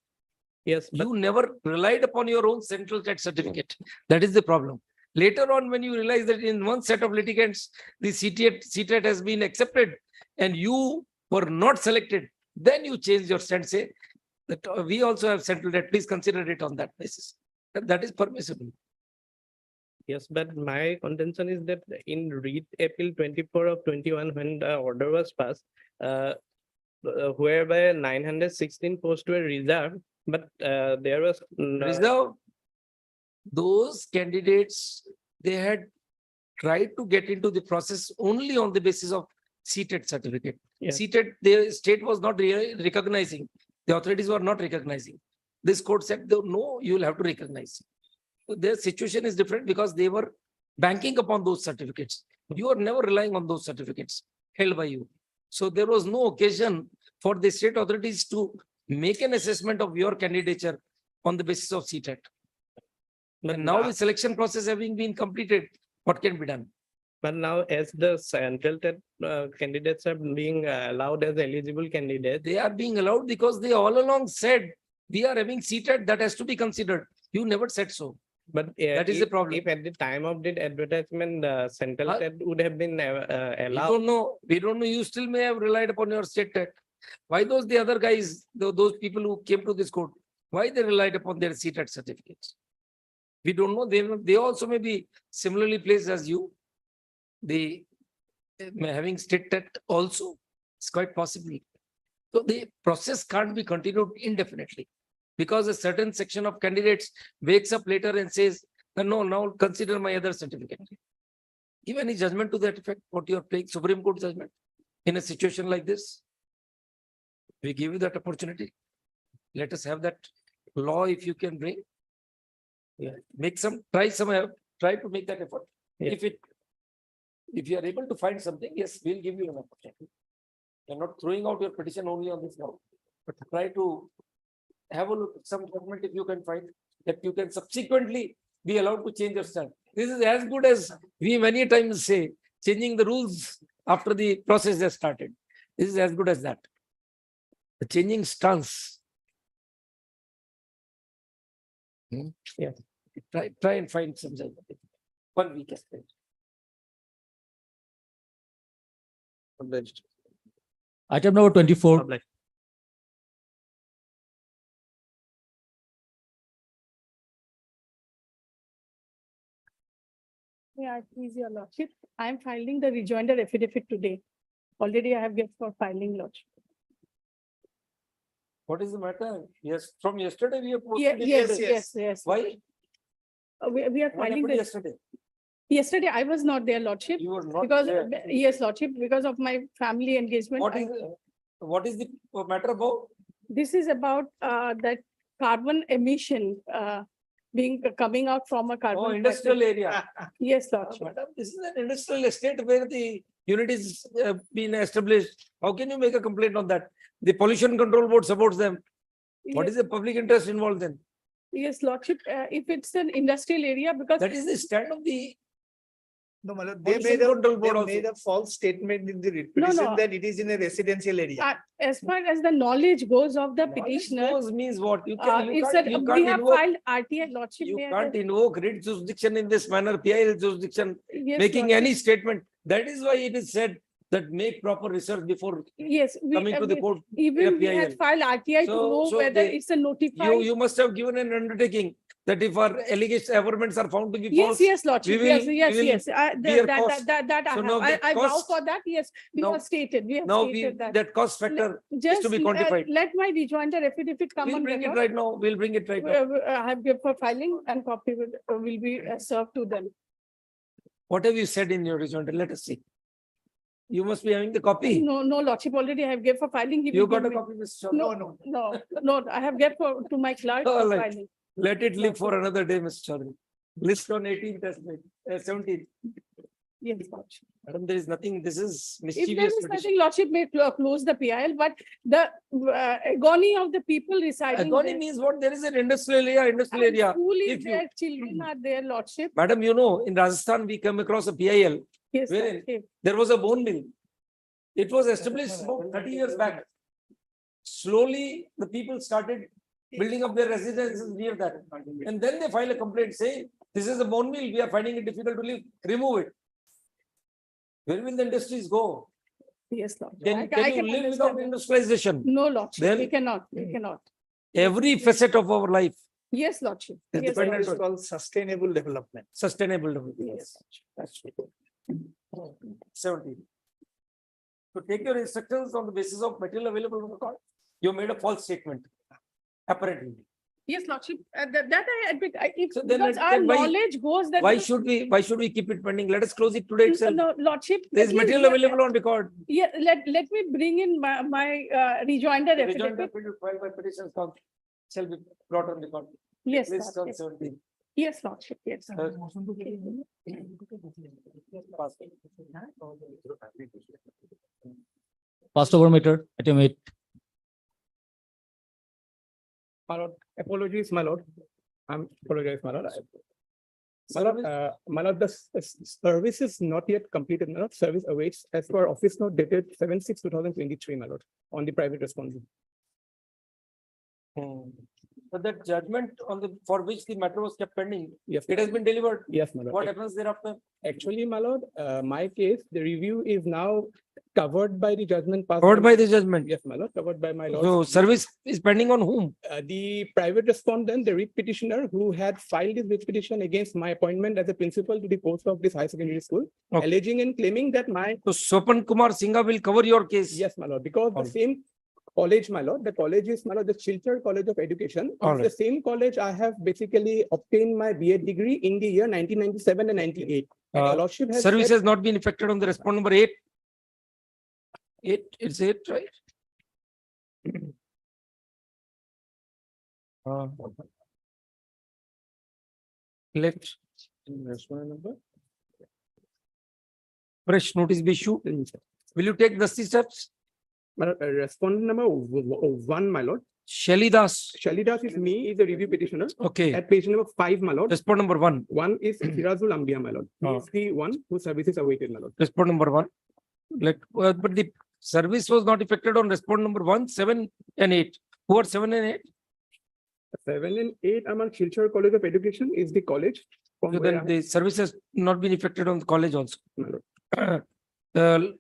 yes, but You never relied upon your own central TET certificate. That is the problem. Later on, when you realize that in one set of litigants, the CTET has been accepted and you were not selected, then you change your stand, say that we also have central TET. Please consider it on that basis. That is permissible. yes, but my contention is that in read April 24 of 21, when the order was passed, whereby 916 posts were reserved, but there was Reserve. Those candidates, they had tried to get into the process only on the basis of CTET certificate. Yeah. CTET, the state was not recognizing. The authorities were not recognizing. This court said, no, you will have to recognize. So their situation is different because they were banking upon those certificates. You are never relying on those certificates held by you. So there was no occasion for the state authorities to make an assessment of your candidature on the basis of CTET. But now the selection process having been completed, what can be done? But now, as the central TET candidates are being allowed as eligible candidates, They are being allowed because they all along said, we are having CTET that has to be considered. You never said so. but That is the if- problem. If at the time of the advertisement, central Huh? TET would have been We allowed. don't know. We don't know. You still may have relied upon your state TET. Why the other guys, those people who came to this court, why they relied upon their CTET certificates? We don't know. They also may be similarly placed as you. They may having state TET also. It's quite possible. So the process can't be continued indefinitely because a certain section of candidates wakes up later and says, no, now consider my other certificate. Give any judgment to that effect, what you're playing, Supreme Court judgment in a situation like this. We give you that opportunity. Let us have that law if you can bring. Yeah, try to make that effort. Yeah. If you are able to find something, yes, we'll give you an opportunity. You're not throwing out your petition only on this ground, but try to have a look at some document if you can find that you can subsequently be allowed to change your stand. This is as good as we many times say, changing the rules after the process has started. This is as good as that. The changing stance. Yeah. Try and find some 1 week. Published. Item number 24. Published. Yeah, please, your lordship. I am filing the rejoinder affidavit today. Already I have get for filing, lordship. What is the matter? Yes, from yesterday we have Yeah, posted. yes. Why? We are What filing happened the, yesterday? yesterday I was not there, lordship, You were not because, there. yes, lordship, because of my family engagement. What is the matter about? This is about that carbon emission coming out from a carbon. Oh, industrial area. Yes, lordship. Madam, this is an industrial estate where the unit is being established. How can you make a complaint on that? The pollution control board supports them. What is the public interest involved then? Yes, lordship, if it's an industrial area, because That is the stand of the No, my lord, Pollution Control Board also. made a false statement in the No, petition no. that it is in a residential area. As far as the knowledge goes of the Knowledge petitioner, goes means what? You it's can't, that you we can't have invoke, filed RTI lordship. you may I can't have- invoke writ jurisdiction in this manner, PIL jurisdiction, Yes, making lordship. any statement. That is why it is said that make proper research before Yes, coming to the court. even we had PIL. filed RTI to So- know so whether they- it's a notified. You must have given an undertaking that if our allegations, averments are found to be Yes, false. yes, lordship, will- yes, we yes, will yes. bear cost. That I So have, now that I vow cost- for that, yes, we now- have stated, we have Now we, stated that. that cost factor is Just to be quantified. let my rejoinder affidavit come We'll on bring it record. right now. We'll bring it right now. I have given for filing and copy will be served to them. What have you said in your rejoinder? Let us see. You must be having the copy. No, no, lordship, already I have given for filing. He You will got give a me- copy, Mr. Chaudhary? No, I have given for to my clerk All for right. filing. Let it live for another day, Mr. Chaudhary. List on 18th, 17th. Yes, lordship. Madam, there is nothing, this is If there mischievous. is petition. nothing, lordship may close the PIL, but the agony of the people residing. Agony there- means what? There is an industrial area. and School is If you- there, children are there, lordship. Madam, you know, in Rajasthan, we come across a PIL, Yes, wherein lordship. there was a bone mill. It was established about 30 years back. Slowly, the people started building up their residences near that. And then they file a complaint saying, this is a bone mill, we are finding it difficult to live, remove it. Where will the industries go? Yes, Lord. Can you live without understand. industrialization? No, lordship, we Then- cannot, we cannot. Every facet of our life Yes, lordship. is Yes, dependent It's on called sustainable development. sustainable development. Yes. That's true. 17. To take your instructions on the basis of material available on record, you made a false statement, apparently. Yes, lordship, that I admit, if, So then because let- our then why- knowledge goes that. Why should we keep it pending? Let us close it today itself. No, lordship. There is at least material let- available on record. Yeah, let me bring in my rejoinder The rejoinder affidavit. affidavit filed by petitions council shall be brought on record. Yes, List on lordship. 17. Yes, lordship, yes. Pass. Passed over matter, item 8. My lord, apologies, my lord. I'm apologize, my lord. My lord, the service is not yet completed, my lord. Service awaits as per office note dated 7/6/2023, my lord, on the private respondent. But that judgment on the, for which the matter was kept pending, Yes, it has been delivered. yes, my lord. What happens thereafter? Actually, my lord, my case, the review is now covered by the judgment passed. Covered by the judgment. Yes, my lord, covered by my lord. So service is pending on whom? The private respondent, the writ petitioner who had filed this writ petition against my appointment as a principal to the post of this high secondary school, Okay. alleging and claiming that my, So Sopan Kumar Singha will cover your case. yes, my lord, because the Alright. same college, my lord, the college is, my lord, the Chilchar College of Education. It's Alright. the same college I have basically obtained my BA degree in the year 1997 and 98. And your lordship has Service said- has not been effected on the respondent number 8. 8, it's 8, right? Left. Respondent number. Fresh notice be issued. Will you take the steps? My lord, respondent number 1, my lord. Shelly Das. Shalidas is me, is the review petitioner. Okay. At page number 5, my lord. Respondent number 1. One is Sirazul Ambia, my lord. He is the one whose services awaited, my lord. Respondent number 1. But the service was not effected on respondent number 1, 7 and 8. Who are 7 and 8? 7 and 8 among Chilchar College of Education is the college. From So where then I- the service has not been effected on the college also. my lord.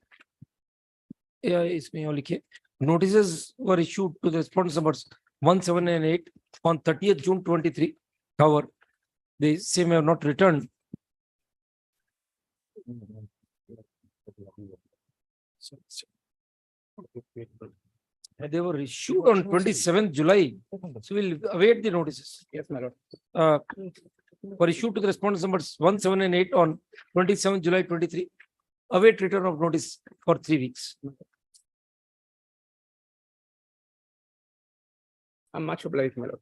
Yeah, इसमें और लिखिए. Notices were issued to the respondents numbers 1, 7 and 8 on 30th June 23. However, the same have not returned. They were issued on 27th July. So we'll await the notices. Yes, my lord. Were issued to the respondents numbers 1, 7 and 8 on 27th July 23. Await return of notice for 3 weeks. I'm much obliged, my lord.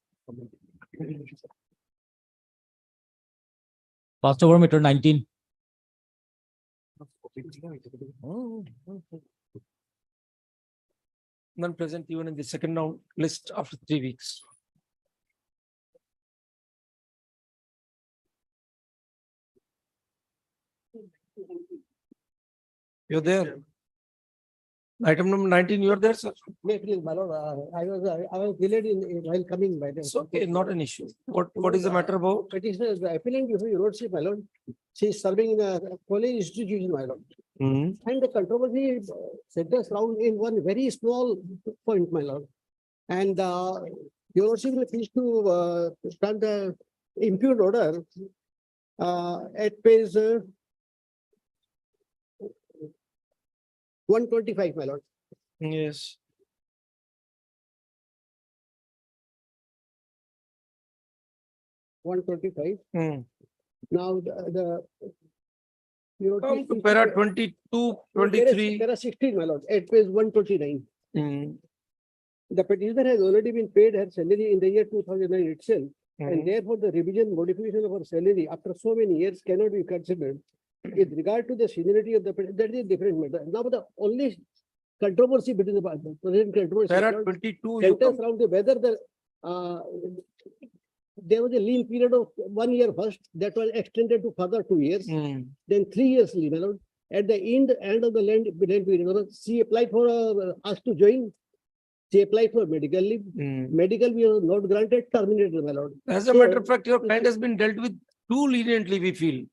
Passed over matter, 19. None present even in the second round list after 3 weeks. You're there. Item number 19, you are there, sir. May please, my lord, I was delayed while coming by the. It's okay, not an issue. What is the matter about? Petitioner is appealing before your lordship, my lord. She is serving in a college institution, my lord. Hmm. And the controversy centers around in one very small point, my lord. And your lordship will please to stand the impute order at page 125, my lord. Yes. One 125. Hmm. Now your Come lordship to please para to- 22, There 23. are 16, my lord, at page 129. Hmm. The petitioner has already been paid her salary in the year 2009 itself. Hmm. And therefore, the revision modification of her salary after so many years cannot be considered. With regard to the seniority of the, that is a different matter. Now, the only controversy between the present controversy. Para Lord, 22, you centers come. around the whether the, there was a lean period of 1 year first, that was extended to further 2 years, Hmm. then 3 years lean. My lord. At the end of the land period, my lord, she applied for us to join. She applied for medical leave. Hmm. Medical we are not granted, terminated, my lord. As a So- matter of fact, your client has been dealt with too leniently, we feel.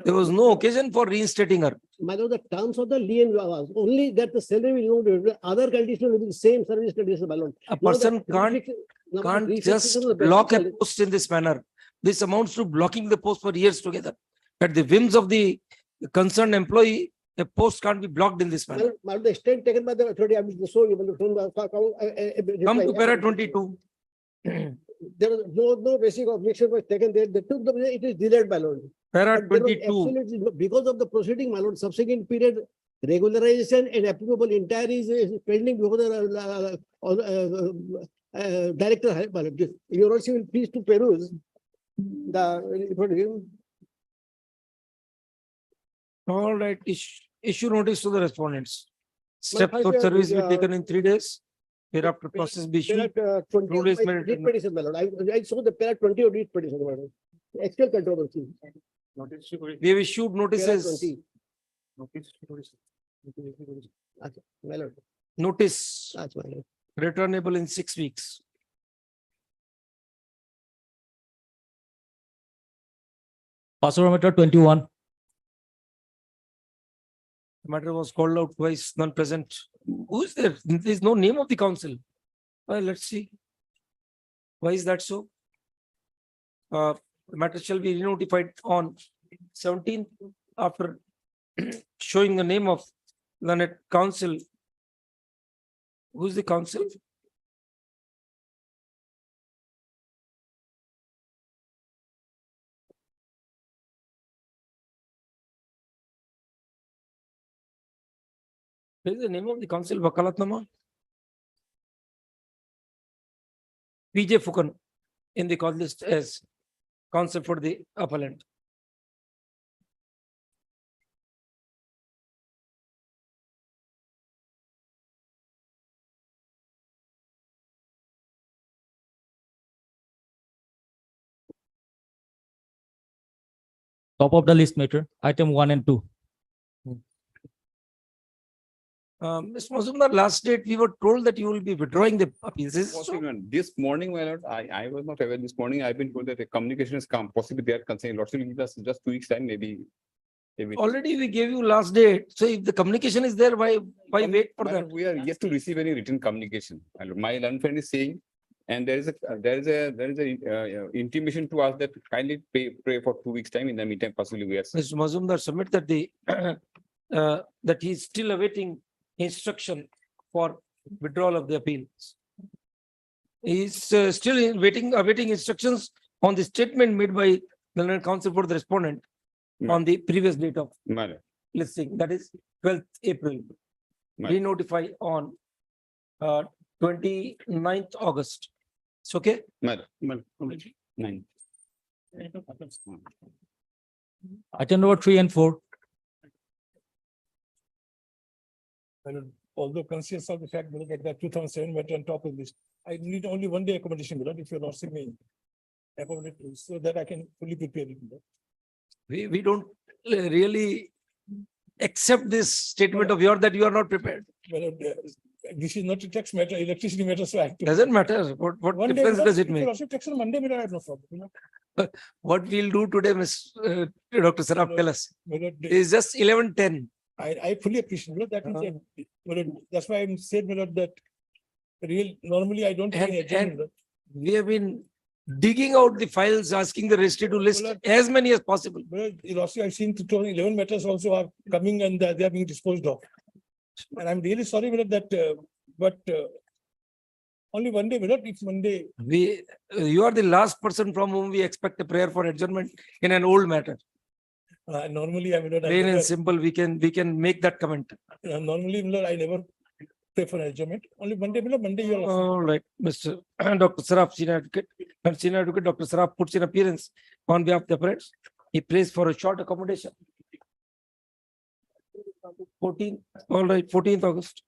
There was no occasion for reinstating her. My lord, the terms of the lien was only that the salary will not be, other conditions will be the same service conditions, my lord. A Now the person can't refix- now the can't refixation just of the block a basic- post in this manner. This amounts to blocking the post for years together. At the whims of the concerned employee, a post can't be blocked in this My manner. lord, my lord, the stand taken by the authority, I will show you. Come to para 22. There was no basic objection was taken there. They took the, it is delayed, my lord. Para But there was 22. absolutely because of the proceeding, my lord, subsequent period, regularization and applicable entire is pending before the director. My lord. Your lordship will please to peruse the. All right, issue notice to the respondents. Steps five for years, service will be taken in 3 days. Thereafter Para- process be Para issued. 20 2 of days my may writ return. petition, my lord. I saw the para 20 of writ petition, my lord. Actual controversy. We have issued Para notices, 20. Okay, my lord. notice That's my lord. returnable in 6 weeks. Pass over matter 21. The matter was called out twice, none present. Who is there? There is no name of the council. Well, let's see. Why is that so? The matter shall be re-notified on 17th after showing the name of the council. Who is the council? What is the name of the council? Wakalatnama? PJ Fukan in the call list as counsel for the appellant. Top of the list matter, item 1 and 2. Ms. Mazumdar, last date we were told that you will be withdrawing the appeals. Is it so? This morning, my lord, I was not aware. This morning, I've been told that the communication has come, possibly they are concerned. Lord, will give us just 2 weeks time, maybe. Already we gave you last date. So if the communication is there, why wait for My that? lord, we are yet to receive any written communication. My lord, my learned friend is saying, and there is a intimation to us that kindly pray for 2 weeks time. In the meantime, possibly we are. Mr. Mazumdar submit that the that he is still awaiting instruction for withdrawal of the appeals. He is still awaiting instructions on the statement made by the learned counsel for the respondent on the previous date of My lord, listing, that is 12th April. Right. Re-notify on 29th August. It's okay? my lord, 9. Item number 3 and 4. And although conscious of the fact that the 2007 matter on top of this, I need only 1 day accommodation, my lord, if you're not seeing me. Accommodate so that I can fully prepare it. We don't really accept this statement of yours that you are not prepared. This is not a tax matter, electricity matter, so I have to. Doesn't matter. What One day, difference does it if make? your lordship takes on Monday, I have no problem. What we'll do today, Dr. Saraf, tell us, My lord, is just 11:10. I fully appreciate, my lord, that is, my lord, that's why I'm saying, my lord, that normally I don't. take any adjournment, And my lord. we have been digging out the files, asking the registry to list as many as possible. My lord, your lordship, I've seen 2011 matters also are coming and they are being disposed of. And I'm really sorry, my lord, that, but only one day, my lord, if Monday. You are the last person from whom we expect a prayer for adjournment in an old matter. Normally, I mean, Plain and simple, we can make that comment. Normally, my lord, I never pray for adjournment. Only Monday, my lord, Monday you are. All right, Mr. Dr. Saraf, senior advocate, and senior advocate Dr. Saraf puts in appearance on behalf of the parents. He prays for a short accommodation. 14, all right, 14th August.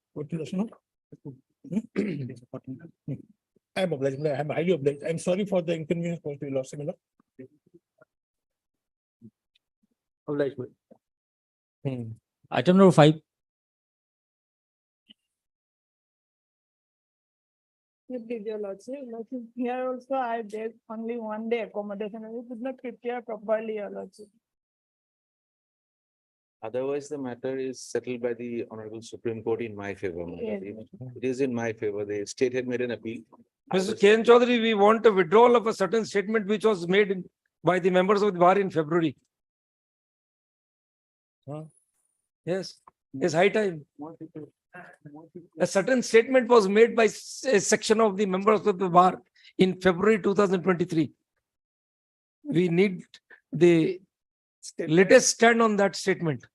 I'm obliged, I'm highly obliged. I'm sorry for the inconvenience caused to your lordship, my lord. Obliged. Item number 5. Your lordship, here also I did only one day accommodation, and we could not prepare properly, your lordship. Otherwise, the matter is settled by the Honorable Supreme Court in my favor. my lord. It is in my favor. The state had made an appeal. Mr. Ken Chaudhary, we want a withdrawal of a certain statement which was made by the members of the bar in February. Yes, it's high time. A certain statement was made by a section of the members of the bar in February 2023. We need the latest stand on that statement.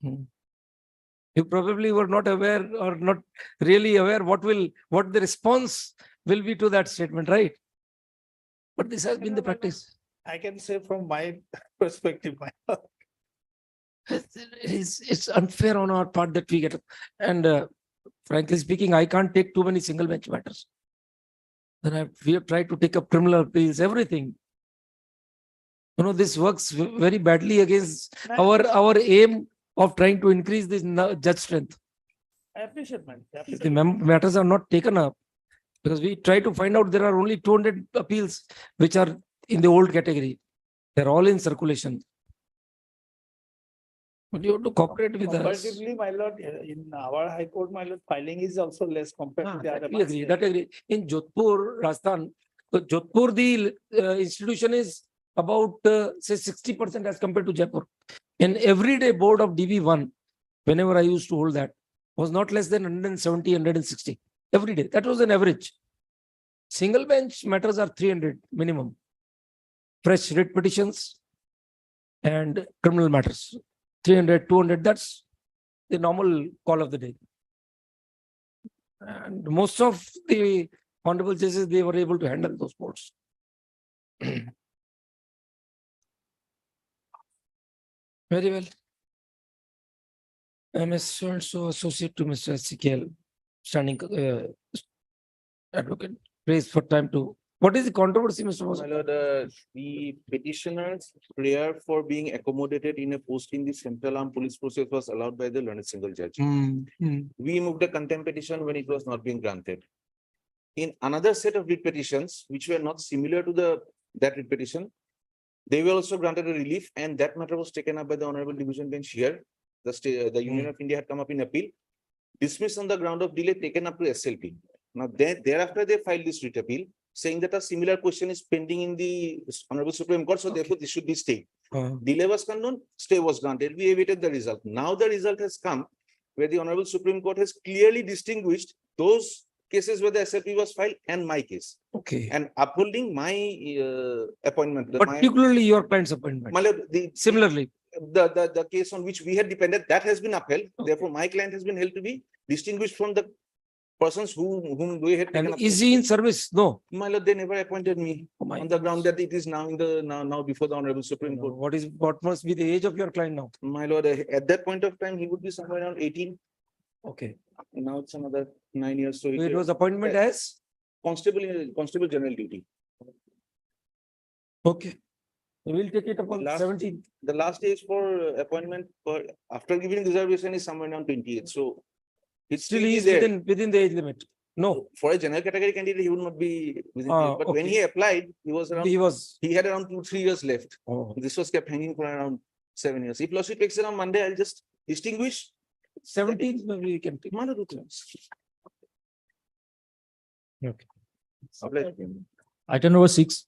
You probably were not aware or not really aware what the response will be to that statement, right? But this has been the practice. I can say from my perspective, my lord. It's unfair on our part that we get, and frankly speaking, I can't take too many single bench matters. Then we have tried to take up criminal appeals, everything. You know, this works very badly against our aim of trying to increase this judge strength. I appreciate, man. The matters are not taken up because we try to find out there are only 200 appeals which are in the old category. They're all in circulation. But you have to cooperate with us. Comparatively, my lord, in our high court, my lord, filing is also less compared to the other. We agree, that agree. In Jodhpur, Rajasthan, so Jodhpur, the institution is about say 60% as compared to Jaipur. An everyday board of DB1, whenever I used to hold that, was not less than 170, 160 every day. That was an average. Single bench matters are 300 minimum. Fresh writ petitions and criminal matters. 300, 200, that's the normal call of the day. And most of the honorable judges, they were able to handle those boards. Very well. MS so associate to Mr. Ezekiel, standing advocate, praise for time to. What is the controversy, Mr. My lord, the petitioner's prayer for being accommodated in a post in the Central Armed Police Forces was allowed by the learned single judge. We moved a contempt petition when it was not being granted. In another set of writ petitions, which were not similar to that writ petition, they were also granted a relief, and that matter was taken up by the Honorable Division Bench here. The Union of India had come up in appeal, dismissed on the ground of delay, taken up to SLP. Now, thereafter, they filed this writ appeal, saying that a similar question is pending in the Honorable Supreme Court, so therefore this should be stayed. Delay was condoned, stay was granted. We awaited the result. Now the result has come, where the Honorable Supreme Court has clearly distinguished those cases where the SLP was filed and my case. Okay. And upholding my appointment. Particularly your client's appointment. Similarly. The case on which we had depended, that has been upheld. Therefore, my client has been held to be distinguished from the persons whom we had taken And up. is he in service? No. My lord, they never appointed me on the ground that it is now now before the Honorable Supreme Court. What must be the age of your client now? My lord, at that point of time, he would be somewhere around 18. Okay. Now it's another 9 years. So it was appointment as constable general duty. Okay. We'll take it up on Last- 17th. The last age for appointment for, after giving reservation is somewhere around 28, so. It's Still still he is there. within the age limit. No, For a general category candidate, he would not be within the Ah, age, but when he okay. applied, he was around, he was. he had around 2-3 years left. Oh. This was kept hanging for around 7 years. If lordship takes it on Monday, I'll just distinguish. 17th, maybe we can take. Mother Ruth. Okay. Apply. Item number 6.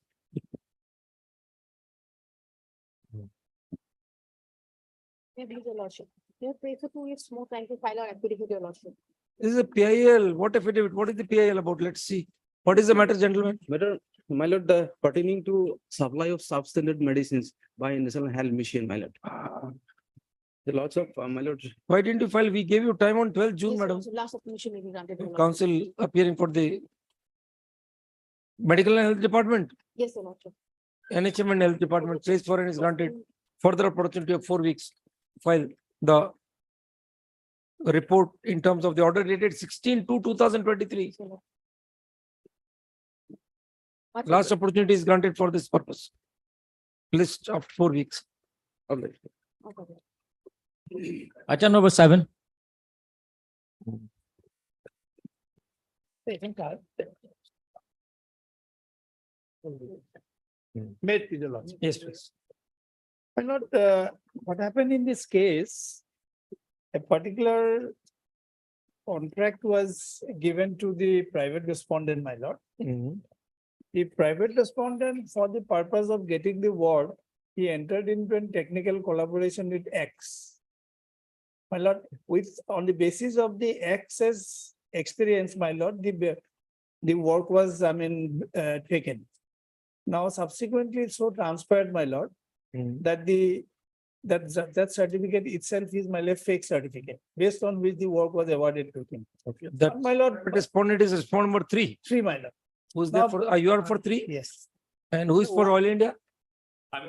Maybe your lordship. You have paid for 2 years more time to file our affidavit, your lordship. This is a PIL. What affidavit? What is the PIL about? Let's see. What is the matter, gentlemen? My lord, pertaining to supply of substandard medicines by National Health Mission, my lord. The lots of, my lord, Why didn't you file? We gave you time on 12th June, Yes, your madam. lordship. Last submission may be granted. your lordship. Council appearing for the Medical and Health Department, Yes, your lordship. NHM and Health Department, phase 4 and is granted further opportunity of 4 weeks. File the report in terms of the order dated 16/2/2023. Last opportunity is granted for this purpose. List of 4 weeks. Okay. Item number 7. May it please your lordship. Yes, please. My lord, what happened in this case? A particular contract was given to the private respondent, my lord. The private respondent, for the purpose of getting the work, he entered into a technical collaboration with X. My lord, on the basis of the X's experience, my lord, the work was, taken. Now subsequently, it so transpired, my lord, that that certificate itself is my lord fake certificate, based on which the work was awarded to him. Okay. That My lord, respondent is respondent number 3. 3, my lord. Who's there Now- for, you are for 3? Yes. And who is for All India?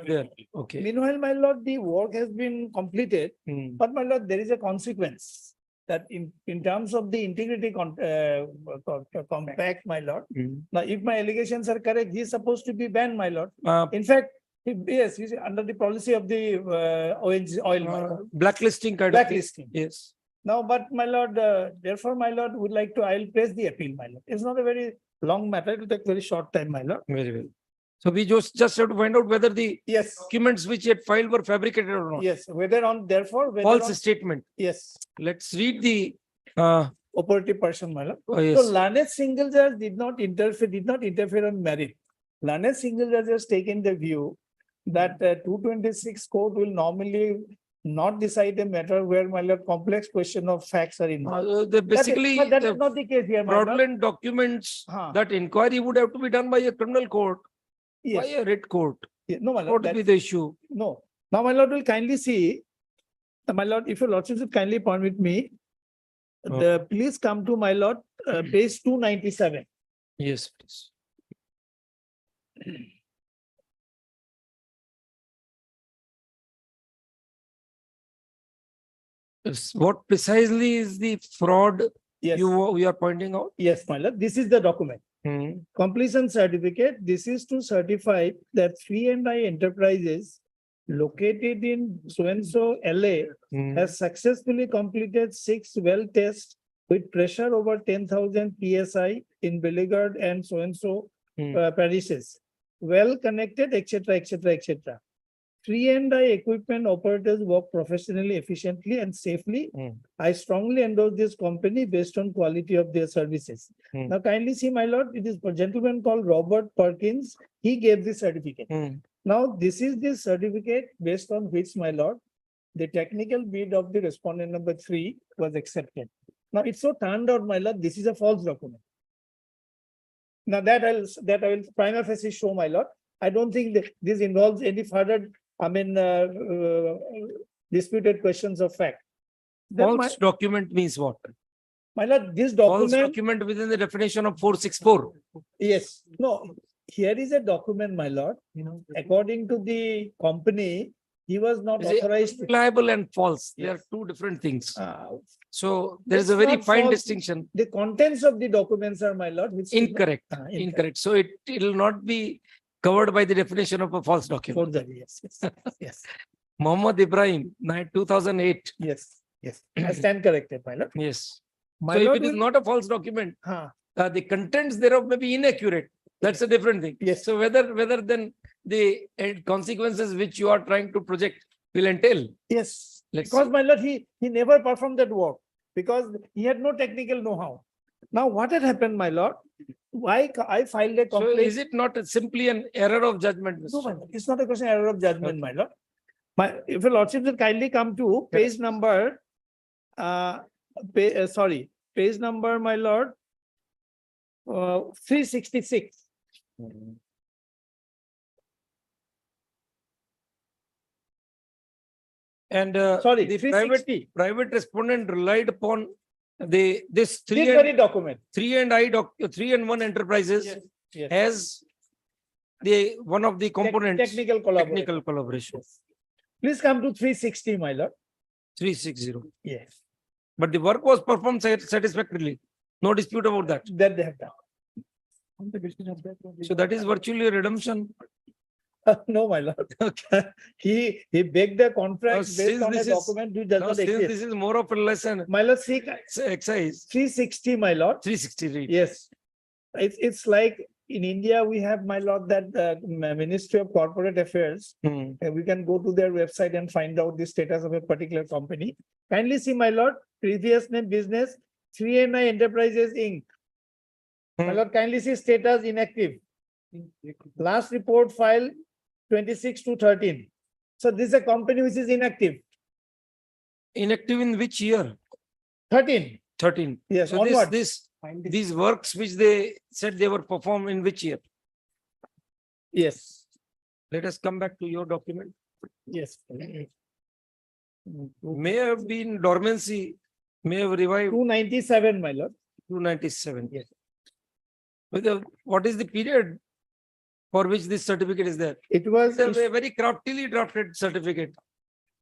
There, okay. Meanwhile, my lord, the work has been completed, but my lord, there is a consequence that in terms of the integrity compact, my lord. Now, if my allegations are correct, he is supposed to be banned, my lord. In fact, yes, he's under the policy of the oil. My lord. Blacklisting kind of thing. Blacklisting. Yes. Now, but my lord, therefore, my lord would like to, I'll press the appeal, my lord. It's not a very long matter. It will take very short time, my lord. Very well. So we just have to find out whether the Yes, documents which he had filed were fabricated or not. yes, whether on, therefore, whether False on, statement. yes, Let's read the, operative person, my lord. yes. So Lanet single judge did not interfere on merit. Lanet single judge has taken the view that 226 court will normally not decide a matter where, my lord, complex question of facts are involved. Basically, But that the is not the case here, my lord. fraudulent documents, Huh. that inquiry would have to be done by a criminal court, by Yes. a writ court. Yeah, no, my What lord, would be that, the issue? no. Now, my lord will kindly see, my lord, if your lordship would kindly permit me, please come to my lord, page 297. Yes, please. What precisely is the fraud Yes, we are pointing out? yes, my lord, this is the document. Completion certificate, this is to certify that 3&I Enterprises located in so-and-so LA has successfully completed 6 well tests with pressure over 10,000 PSI in Bellegarde and so-and-so parishes. Well connected, etc., etc., etc. 3&I equipment operators work professionally, efficiently, and safely. I strongly endorse this company based on quality of their services. Now, kindly see, my lord, it is a gentleman called Robert Perkins. He gave this certificate. Now, this is the certificate based on which, my lord, the technical bid of the respondent number 3 was accepted. Now, it so turned out, my lord, this is a false document. Now, that I will prima facie show, my lord. I don't think that this involves any further, disputed questions of fact. Then False document means what? my lord, this False document, document within the definition of 464. yes, no, here is a document, my lord. According to the company, he was not Is it authorized. reliable and false? They are Yes. two different things. Uh, So there is That's a very not fine false. distinction. The contents of the documents are, my lord, which. Incorrect. Incorrect. Incorrect. So it'll not be covered by the definition of a false document. Forgery, yes, yes, yes, Mohammed Ibrahim, 2008. yes, yes. I stand corrected, my lord. Yes. My So if lord it is will- not a false document, Huh. the contents thereof may be inaccurate. That's a different thing. Yes. So whether then the consequences which you are trying to project will entail. Yes, Let's because see. my lord, he never performed that work because he had no technical know-how. Now, what had happened, my lord? I filed a So complaint. is it not simply an error of judgment? Mr. No, my lord, it's not a question of error of judgment, my lord. If your lordship will kindly come to page number, page number, my lord, 366. And Sorry, the 360. private respondent relied upon this This very document. 3 and 1 enterprises Yes, yes. as the one of the components. Technical collaboration. Technical collaboration. Please come to 360, my lord. 360. Yes, But the work was performed satisfactorily. No dispute about that. that they have done. So that is virtually a redemption. No, my lord. He begged the contract based since on a this is- document which does Now, not since exist. this is more of a lesson, My lord, see, exercise 360, my lord. 360 read. Yes. It's like in India, we have, my lord, that Ministry of Corporate Affairs. Hmm. We can go to their website and find out the status of a particular company. Kindly see, my lord, previous name business, 3NI Enterprises Inc. My lord, kindly see status inactive. Last report file 26/2/13. So this is a company which is inactive. Inactive in which year? 13. 13. Yes, So onward. these works which they said they were performed in which year? Yes. Let us come back to your document. Yes. May have been dormancy, may have revived 297, my lord. 297. Yes. What is the period for which this certificate is there? It was It's a very craftily drafted certificate.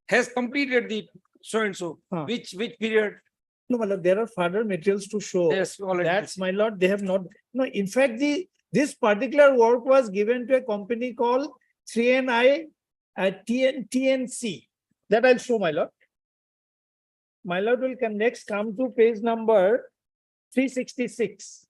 Has completed the so and so. Huh. Which period? No, my lord, there are further materials to show. Yes, already. That's, my lord, they have not. No, in fact, this particular work was given to a company called 3NI TNC. That I'll show, my lord. My lord will next come to page number 366.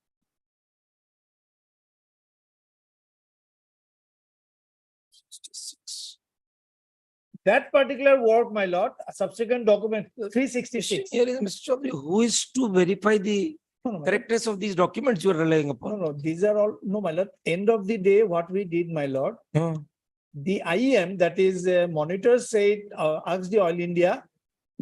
That particular work, my lord, a subsequent document, 366. Here is Mr. Chaudhary, who is to verify the No, my lord. correctness of these documents you are relying No, upon? no, these are all, no, my lord. End of the day, what we did, my lord, the IEM, that is monitor said, asked the Oil India,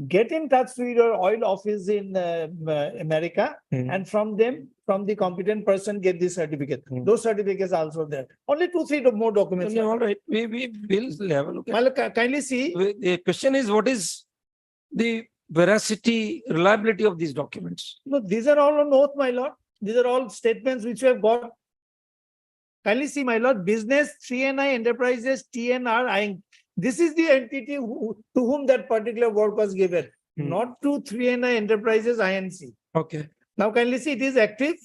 get in touch with your oil office in America, and from the competent person, get the certificate. Those certificates are also there. Only 2-3 more documents. Okay, all right, we will have a look My at. lord, kindly see. The question is, what is the veracity, reliability of these documents? No, these are all on oath, my lord. These are all statements which we have got. Kindly see, my lord, business 3NI Enterprises TNR Inc. This is the entity to whom that particular work was given, not to 3NI Enterprises INC. Okay. Now, kindly see, it is active,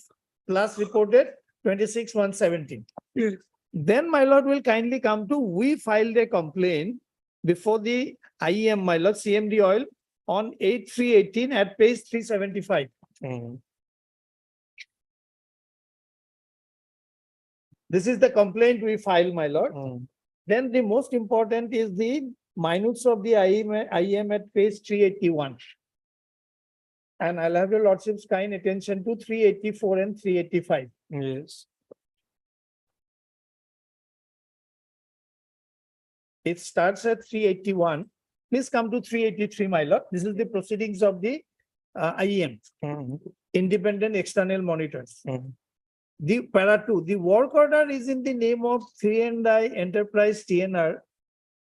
last reported 26/1/17. Yes. Then, my lord, will kindly come to, we filed a complaint before the IEM, my lord, CMD Oil, on 8/3/18 at page 375. This is the complaint we filed, my lord. Then the most important is the minutes of the IEM at page 381. And I'll have your lordship's kind attention to 384 and 385. Yes. It starts at 381. Please come to 383, my lord. This is the proceedings of the IEM, independent external monitors. The para 2, the work order is in the name of 3NI Enterprise TNR.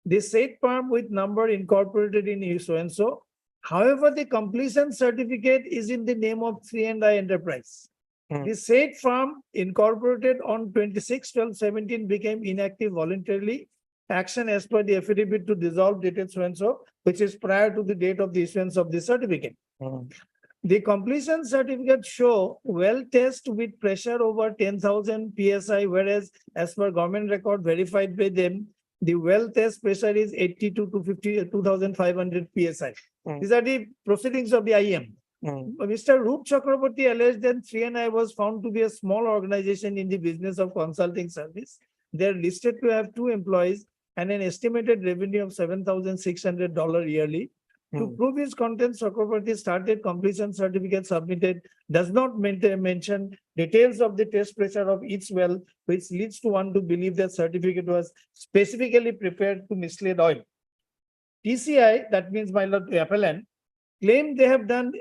The said firm with number incorporated in so and so. However, the completion certificate is in the name of 3NI Enterprise. The said firm incorporated on 26/12/17 became inactive voluntarily. Action as per the affidavit to dissolve dated so and so, which is prior to the date of the issuance of the certificate. The completion certificate show well test with pressure over 10,000 PSI, whereas as per government record verified by them, the well test pressure is 82 to 50, 2,500 PSI. These are the proceedings of the IM. Mr. Roop Chakraborty alleged that 3&I was found to be a small organization in the business of consulting service. They are listed to have 2 employees and an estimated revenue of $7,600 yearly. To prove his content, Chakraborty started completion certificate submitted, does not mention details of the test pressure of each well, which leads to one to believe that certificate was specifically prepared to mislead oil. TCI, that means my lord appellant, claim they have done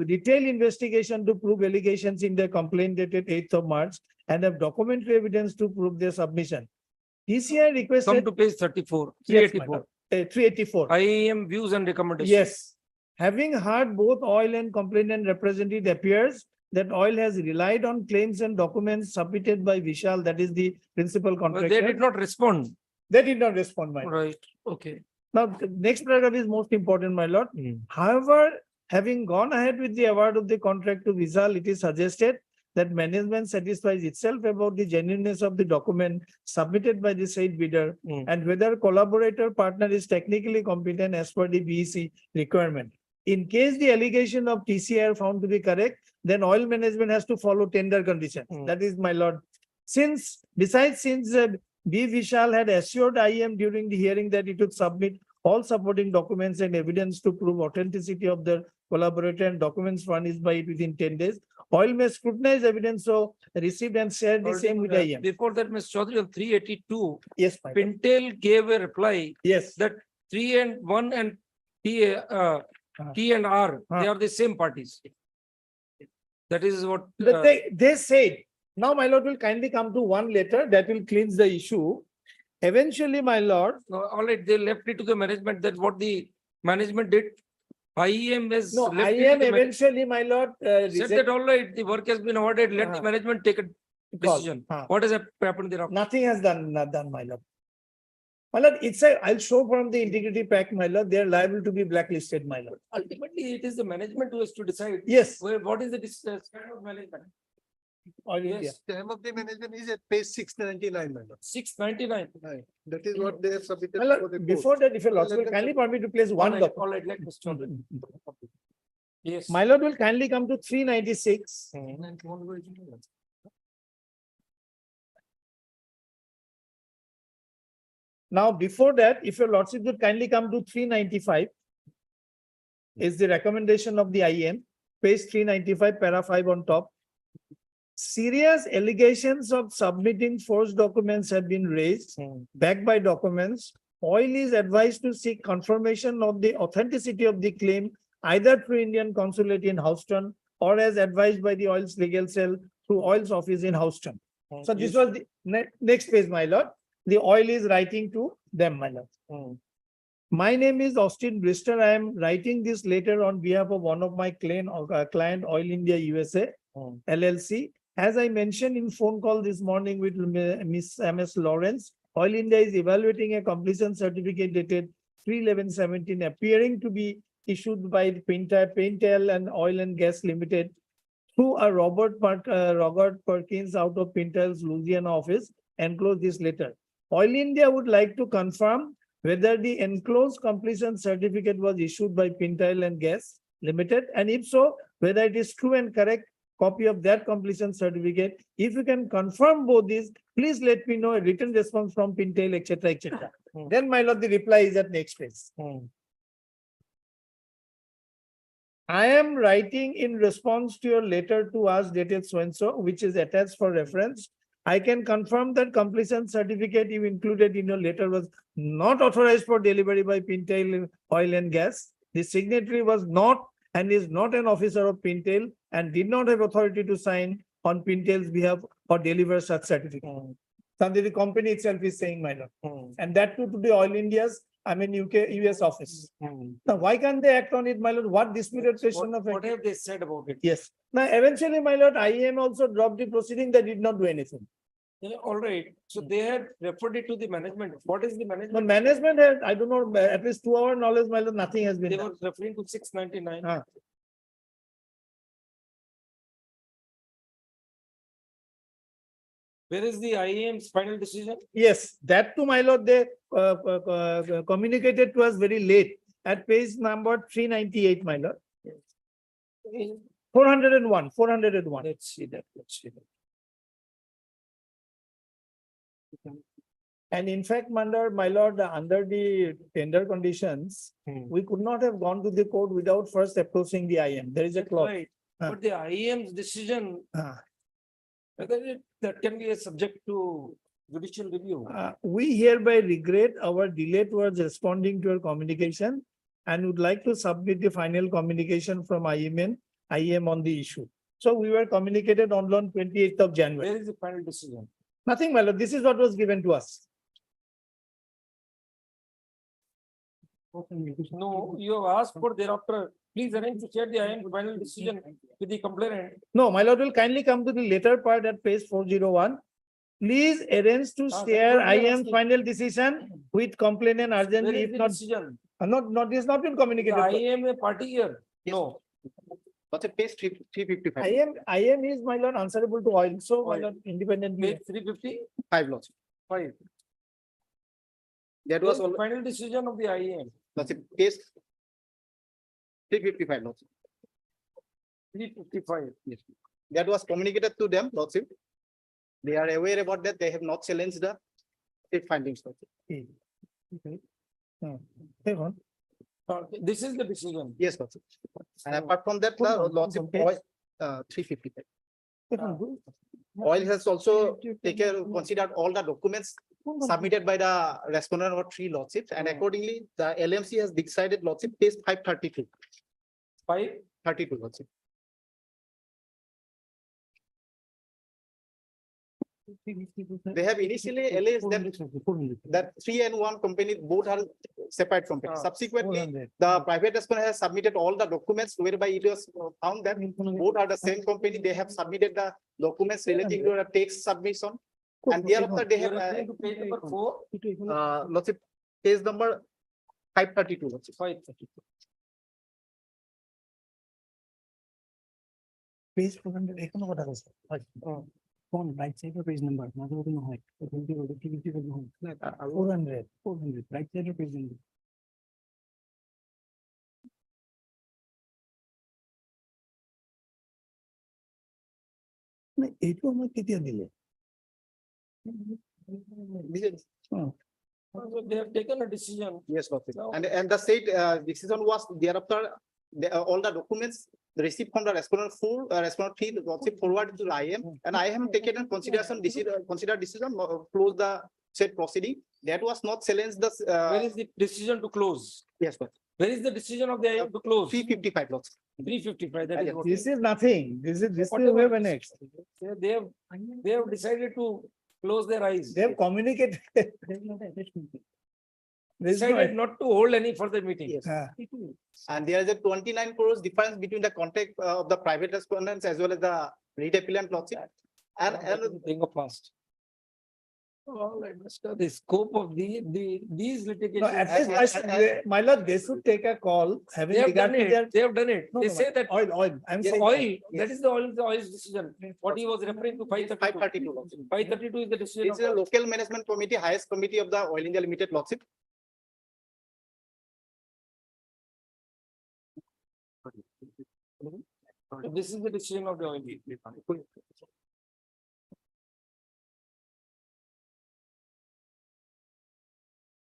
detailed investigation to prove allegations in their complaint dated 8th of March and have documentary evidence to prove their submission. TCI requested. Come to page 34, Yes, 384. 384. IAM views and recommendations. Yes. Having heard both oil and complainant representative, it appears that oil has relied on claims and documents submitted by Vishal, that is the principal But contractor. they did not respond. They did not respond, my lord. Right, okay. Now, the next paragraph is most important, my lord. However, having gone ahead with the award of the contract to Vishal, it is suggested that management satisfies itself about the genuineness of the document submitted by the said bidder and whether collaborator partner is technically competent as per the BEC requirement. In case the allegation of TCI are found to be correct, then oil management has to follow tender conditions. That is, my lord. Since B. Vishal had assured IM during the hearing that it would submit all supporting documents and evidence to prove authenticity of the collaborator and documents furnished by it within 10 days, oil may scrutinize evidence so received and share the same with IM. Before that, Ms. Chaudhary, on 382, yes, Pintel gave a reply. Yes. That 3 and 1 and T and R, they are the same parties. That is what. But they said, now my lord will kindly come to one letter that will cleanse the issue. Eventually, my lord. All right, they left it to the management that what the management did. IEM has. No, left it IM to the eventually, my lord. said that all right, the work has been awarded, let the management take a decision. What has happened there? Nothing has done, my lord. My lord, it's a, I'll show from the integrity pack, my lord, they are liable to be blacklisted, my lord. Ultimately, it is the management who has to decide. Yes. What is the kind of management? Yes. Term of the management is at page 699, my lord. 699. That is what they have submitted. My lord, before that, if your lordship will kindly permit to place one document. All right, let Mr. Chaudhary. Yes. My lord will kindly come to 396. Now, before that, if your lordship would kindly come to 395, is the recommendation of the IM, page 395, para 5 on top. Serious allegations of submitting forged documents have been raised, backed by documents. Oil is advised to seek confirmation of the authenticity of the claim, either through Indian consulate in Houston or as advised by the oil's legal cell through oil's office in Houston. So this was the next page, my lord. The oil is writing to them, my lord. My name is Austin Brister. I am writing this letter on behalf of one of my client Oil India USA, LLC. As I mentioned in phone call this morning with Miss MS Lawrence, Oil India is evaluating a completion certificate dated 3/11/17 appearing to be issued by Pintel and Oil and Gas Limited through a Robert Perkins out of Pintel's Louisiana office. Enclose this letter. Oil India would like to confirm whether the enclosed completion certificate was issued by Pintel and Gas Limited, and if so, whether it is true and correct copy of that completion certificate. If you can confirm both these, please let me know a written response from Pintel, etc., etc. Then, my lord, the reply is at next page. I am writing in response to your letter to us dated so-and-so, which is attached for reference. I can confirm that completion certificate you included in your letter was not authorized for delivery by Pintel Oil and Gas. The signatory was not and is not an officer of Pintel and did not have authority to sign on Pintel's behalf or deliver such certificate. Something the company itself is saying, my lord. And that too to the Oil India's, US office. Now, why can't they act on it, my lord? What disputed question of What have they said about it? Yes. Now, eventually, my lord, IAM also dropped the proceeding. They did not do anything. Yeah, all right. So they had referred it to the management. What is the The management? management has, I don't know, at least to our knowledge, my lord, nothing has been They done. were referring to 699. Where is the IAM's final decision? Yes, that too, my lord, they communicated to us very late at page number 398, my lord. 401, 401. Let's see that, let's see that. And in fact, my lord, under the tender conditions, we could not have gone to the court without first approaching the IAM. There is a clause. Right, but the IAM's decision, that can be a subject to judicial review. We hereby regret our delay towards responding to your communication and would like to submit the final communication from IAM on the issue. So we were communicated on 28th of January. Where is the final decision? Nothing, my lord. This is what was given to us. No, you have asked for thereafter. Please arrange to share the IAM final decision with the complainant. No, my lord will kindly come to the later part at page 401. Please arrange to share IAM's final decision with complainant Where urgently, is if the not, decision? not, this has not been The communicated. IAM a party here? No. What's a page 355? IAM is, my lord, answerable to oil, so my Oil. lord, independently. Page 350? 5 lots. 5. That was Final decision of the IAM. That's a page 355 lots. 355. Yes. That was communicated to them, lordship. They are aware about that. They have not challenged the findings. Lordship. Okay. Hang on. This is the decision. Yes, lordship. And apart from that, lordship, oil, 355. Oil has also considered all the documents submitted by the respondent or 3 lordships, and accordingly, the LMC has decided lordship page 532. 532 lordship. They have initially alleged that 3 and 1 companies both are separate companies. Subsequently, the private respondent has submitted all the documents whereby it was found that both are the same company. They have submitted the documents relating to the tax submission. And thereafter they have Page number 4. lordship, page number 532 lordship. 532. Page 400, এখনো কথা আছে। কোন right সাইডের page number মাঝে মধ্যে হয় 400 right সাইডের page number না এইটো আমাক কেতিয়া দিলে They have taken a decision. Yes, lordship. And the said decision was thereafter all the documents received from the respondent 4, respondent 3, lordship forwarded to the IAM, and IAM taken in consideration considered decision close the said proceeding. That was not challenged the. Where is the decision to close? Yes, lordship. Where is the decision of the IAM to close? 355 lordship. 355. That is what. This is nothing. This is Whatever. we have annexed. They have decided to close their eyes. They have communicated. Decided not to hold any further meeting. Yes. And there is a 29 crores difference between the contract of the private respondents as well as the lead appellant lordship. And Thing of past. The scope of these litigations. No, at least my lord, they should take a call having They have regard done to it. their. They have done it. No, They no, say that oil. I'm yes, saying oil. yes. That is the oil's decision. What he was referring to 532. 532. 532 is the decision. This is a local management committee, highest committee of the Oil India Limited lordship. This is the decision of the oil.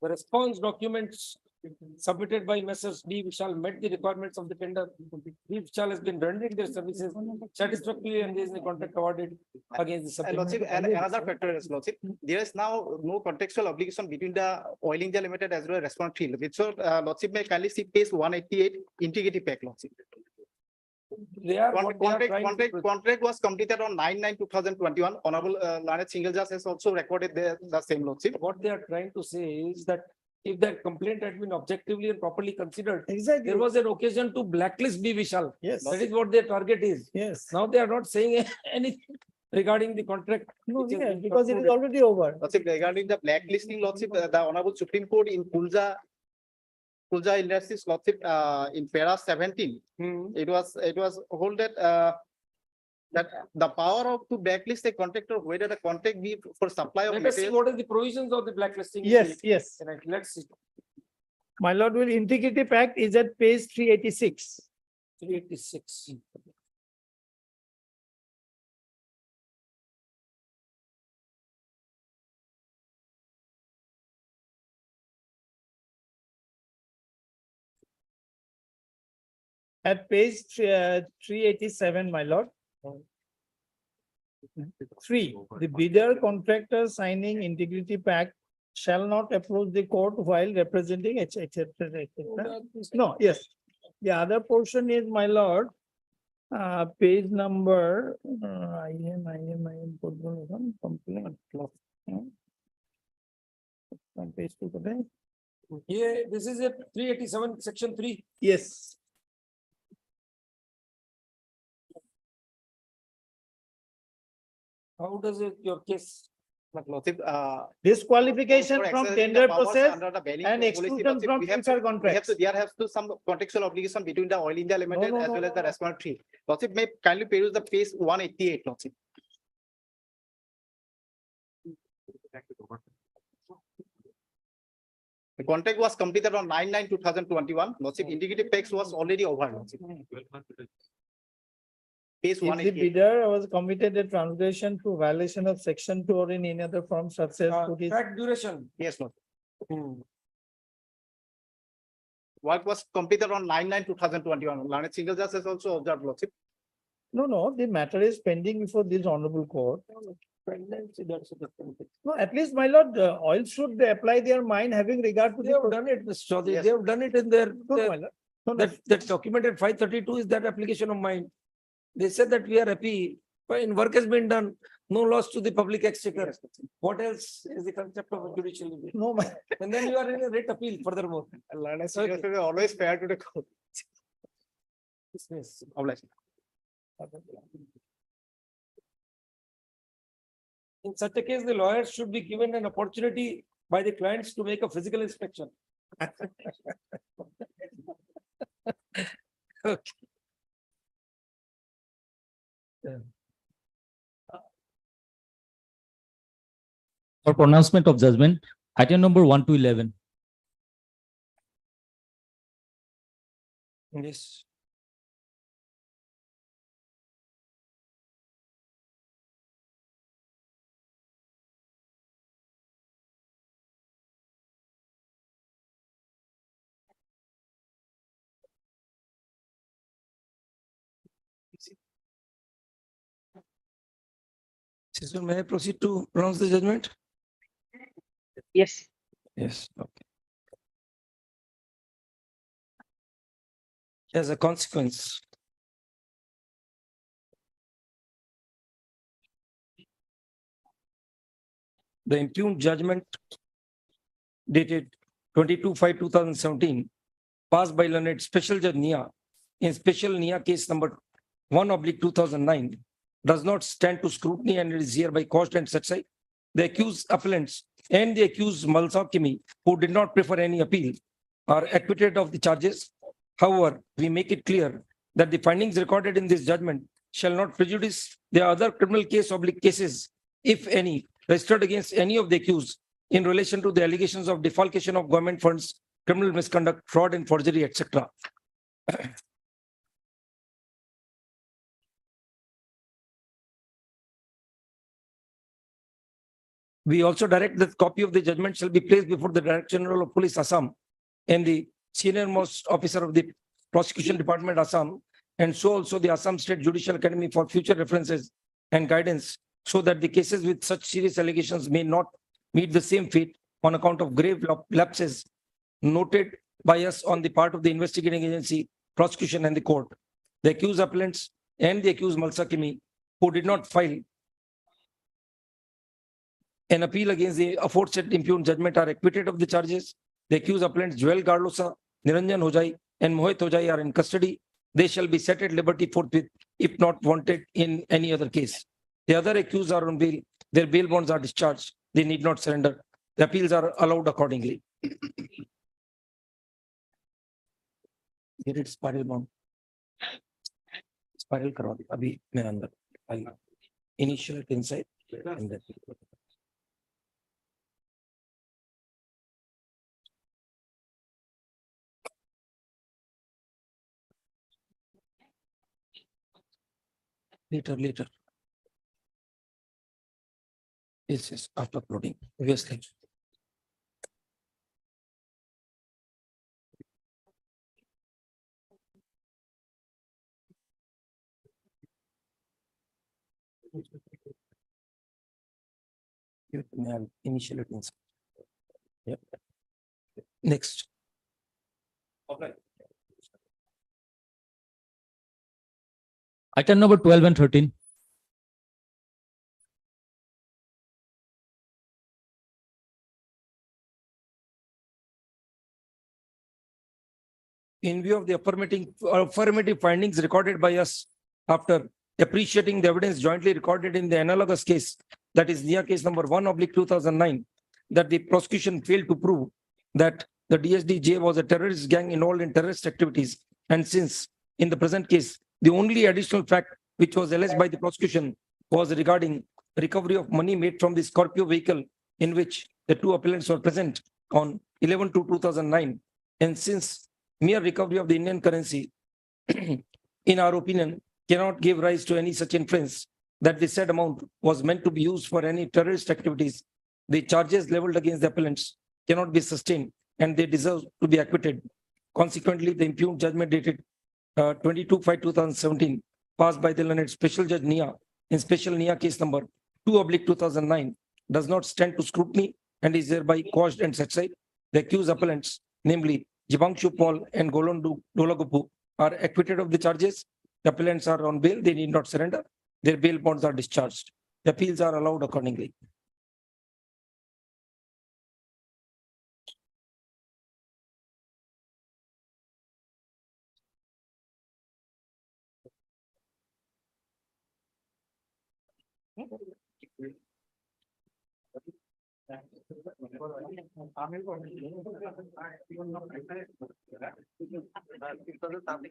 The response documents submitted by Messrs. D. Vishal met the requirements of the tender. D. Vishal has been rendering their services satisfactorily and there is a contract awarded against the And lordship, and another factor is lordship, there is now no contextual obligation between the Oil India Limited as well as respondent field, which so lordship may kindly see page 188 integrity pack lordship. They are what they are trying to- Contract was completed on 9/9/2021. Honorable Learned Single Judge has also recorded the same lordship. What they are trying to say is that if that complaint had been objectively and properly considered, Exactly. there was an occasion to blacklist B. Vishal. Yes. That is what their target is. Yes. Now they are not saying anything regarding the contract. No, which has yeah, been because it is concluded. already over. Lordship, regarding the blacklisting lordship, the Honorable Supreme Court in Pulja Industries lordship, in para 17, it was hold that that the power of to blacklist a contractor, whether the contract be for supply of Let us see material. what is the provisions of the blacklisting. Yes, yes. Right, let's see. My lord, will Integrity Pact is at page 386. 386. At page 387, my lord. 3, the bidder contractor signing integrity pact shall not approach the court while representing etc. No, yes. The other portion is, my lord, page number, complaint. On page 2 today. Yeah, this is a 387, section 3. Yes. How does it, your case? Disqualification for from exercising the tender powers process under the banning and policy, exclusion Lordship, from we have future to- contracts. There has to some contextual obligation between the Oil India Limited no, as no, well as the no. respondent tree. Lordship, may kindly peruse the page 188, Lordship. The contract was completed on 9/9/2021. Lordship, indicative text was already over. Lordship. Page If the 188. bidder was committed a transgression through violation of section 2 or in any other form such as put his Track duration. Yes, Lord. Work was completed on 9/9/2021. Learned single judge has also observed, Lordship. No, the matter is pending before this honorable court. No, at least, my lord, oil should apply their mind having regard to They have done it, Mr. Chaudhary. Yes. They have done it in their, No, my lord. No, no. that documented 532 is that application of mine. They said that we are happy, fine, work has been done, no loss to the public exchequer. What else is the concept of a judicial review? No, my. And then you are in a writ appeal furthermore. Learned single judge is always fair to the court. Yes. Obliged. In such a case, the lawyers should be given an opportunity by the clients to make a physical inspection. Okay. For pronouncement of judgment, item number 1 to 11. Yes. Sister, may I proceed to pronounce the judgment? Yes. Yes, okay. As a consequence, the impugned judgment dated 22/5/2017 passed by learned Special Judge Nia in Special Nia case number 1/2009 does not stand to scrutiny and it is hereby caused and such like. The accused appellants and the accused Malsa Kimi, who did not prefer any appeal, are acquitted of the charges. However, we make it clear that the findings recorded in this judgment shall not prejudice the other criminal cases, if any, registered against any of the accused in relation to the allegations of defalcation of government funds, criminal misconduct, fraud and forgery, etc. We also direct that copy of the judgment shall be placed before the Director General of Police Assam and the senior most officer of the Prosecution Department Assam, and so also the Assam State Judicial Academy for future references and guidance, so that the cases with such serious allegations may not meet the same fate on account of grave lapses noted by us on the part of the investigating agency, prosecution and the court. The accused appellants and the accused Malsa Kimi, who did not file an appeal against the aforesaid impugned judgment, are acquitted of the charges. The accused appellants Joel Garlosa, Niranjan Hojai and Mohit Hojai are in custody. They shall be set at liberty forthwith if not wanted in any other case. The other accused are on bail. Their bail bonds are discharged. They need not surrender. The appeals are allowed accordingly. Here it's spiral bond. Spiral करवा दी अभी मेरे अंदर I initial it inside and then. Later. Yes, after uploading, obviously. You may have initial it inside. Yep. Next. Item number 12 and 13. In view of the affirmative findings recorded by us after appreciating the evidence jointly recorded in the analogous case, that is Nia case number 1/2009, that the prosecution failed to prove that the DSDJ was a terrorist gang involved in terrorist activities. And since in the present case, the only additional fact which was alleged by the prosecution was regarding recovery of money made from the Scorpio vehicle in which the two appellants were present on 11/2/2009. And since mere recovery of the Indian currency, in our opinion, cannot give rise to any such inference that the said amount was meant to be used for any terrorist activities. The charges leveled against the appellants cannot be sustained and they deserve to be acquitted. Consequently, the impugned judgment dated 22/5/2017 passed by the learned Special Judge Nia in Special Nia case number 2/2009 does not stand to scrutiny and is thereby quashed and set aside. The accused appellants, namely Jibangshu Paul and Golondu Dolagupu, are acquitted of the charges. The appellants are on bail, they need not surrender. Their bail bonds are discharged. The appeals are allowed accordingly.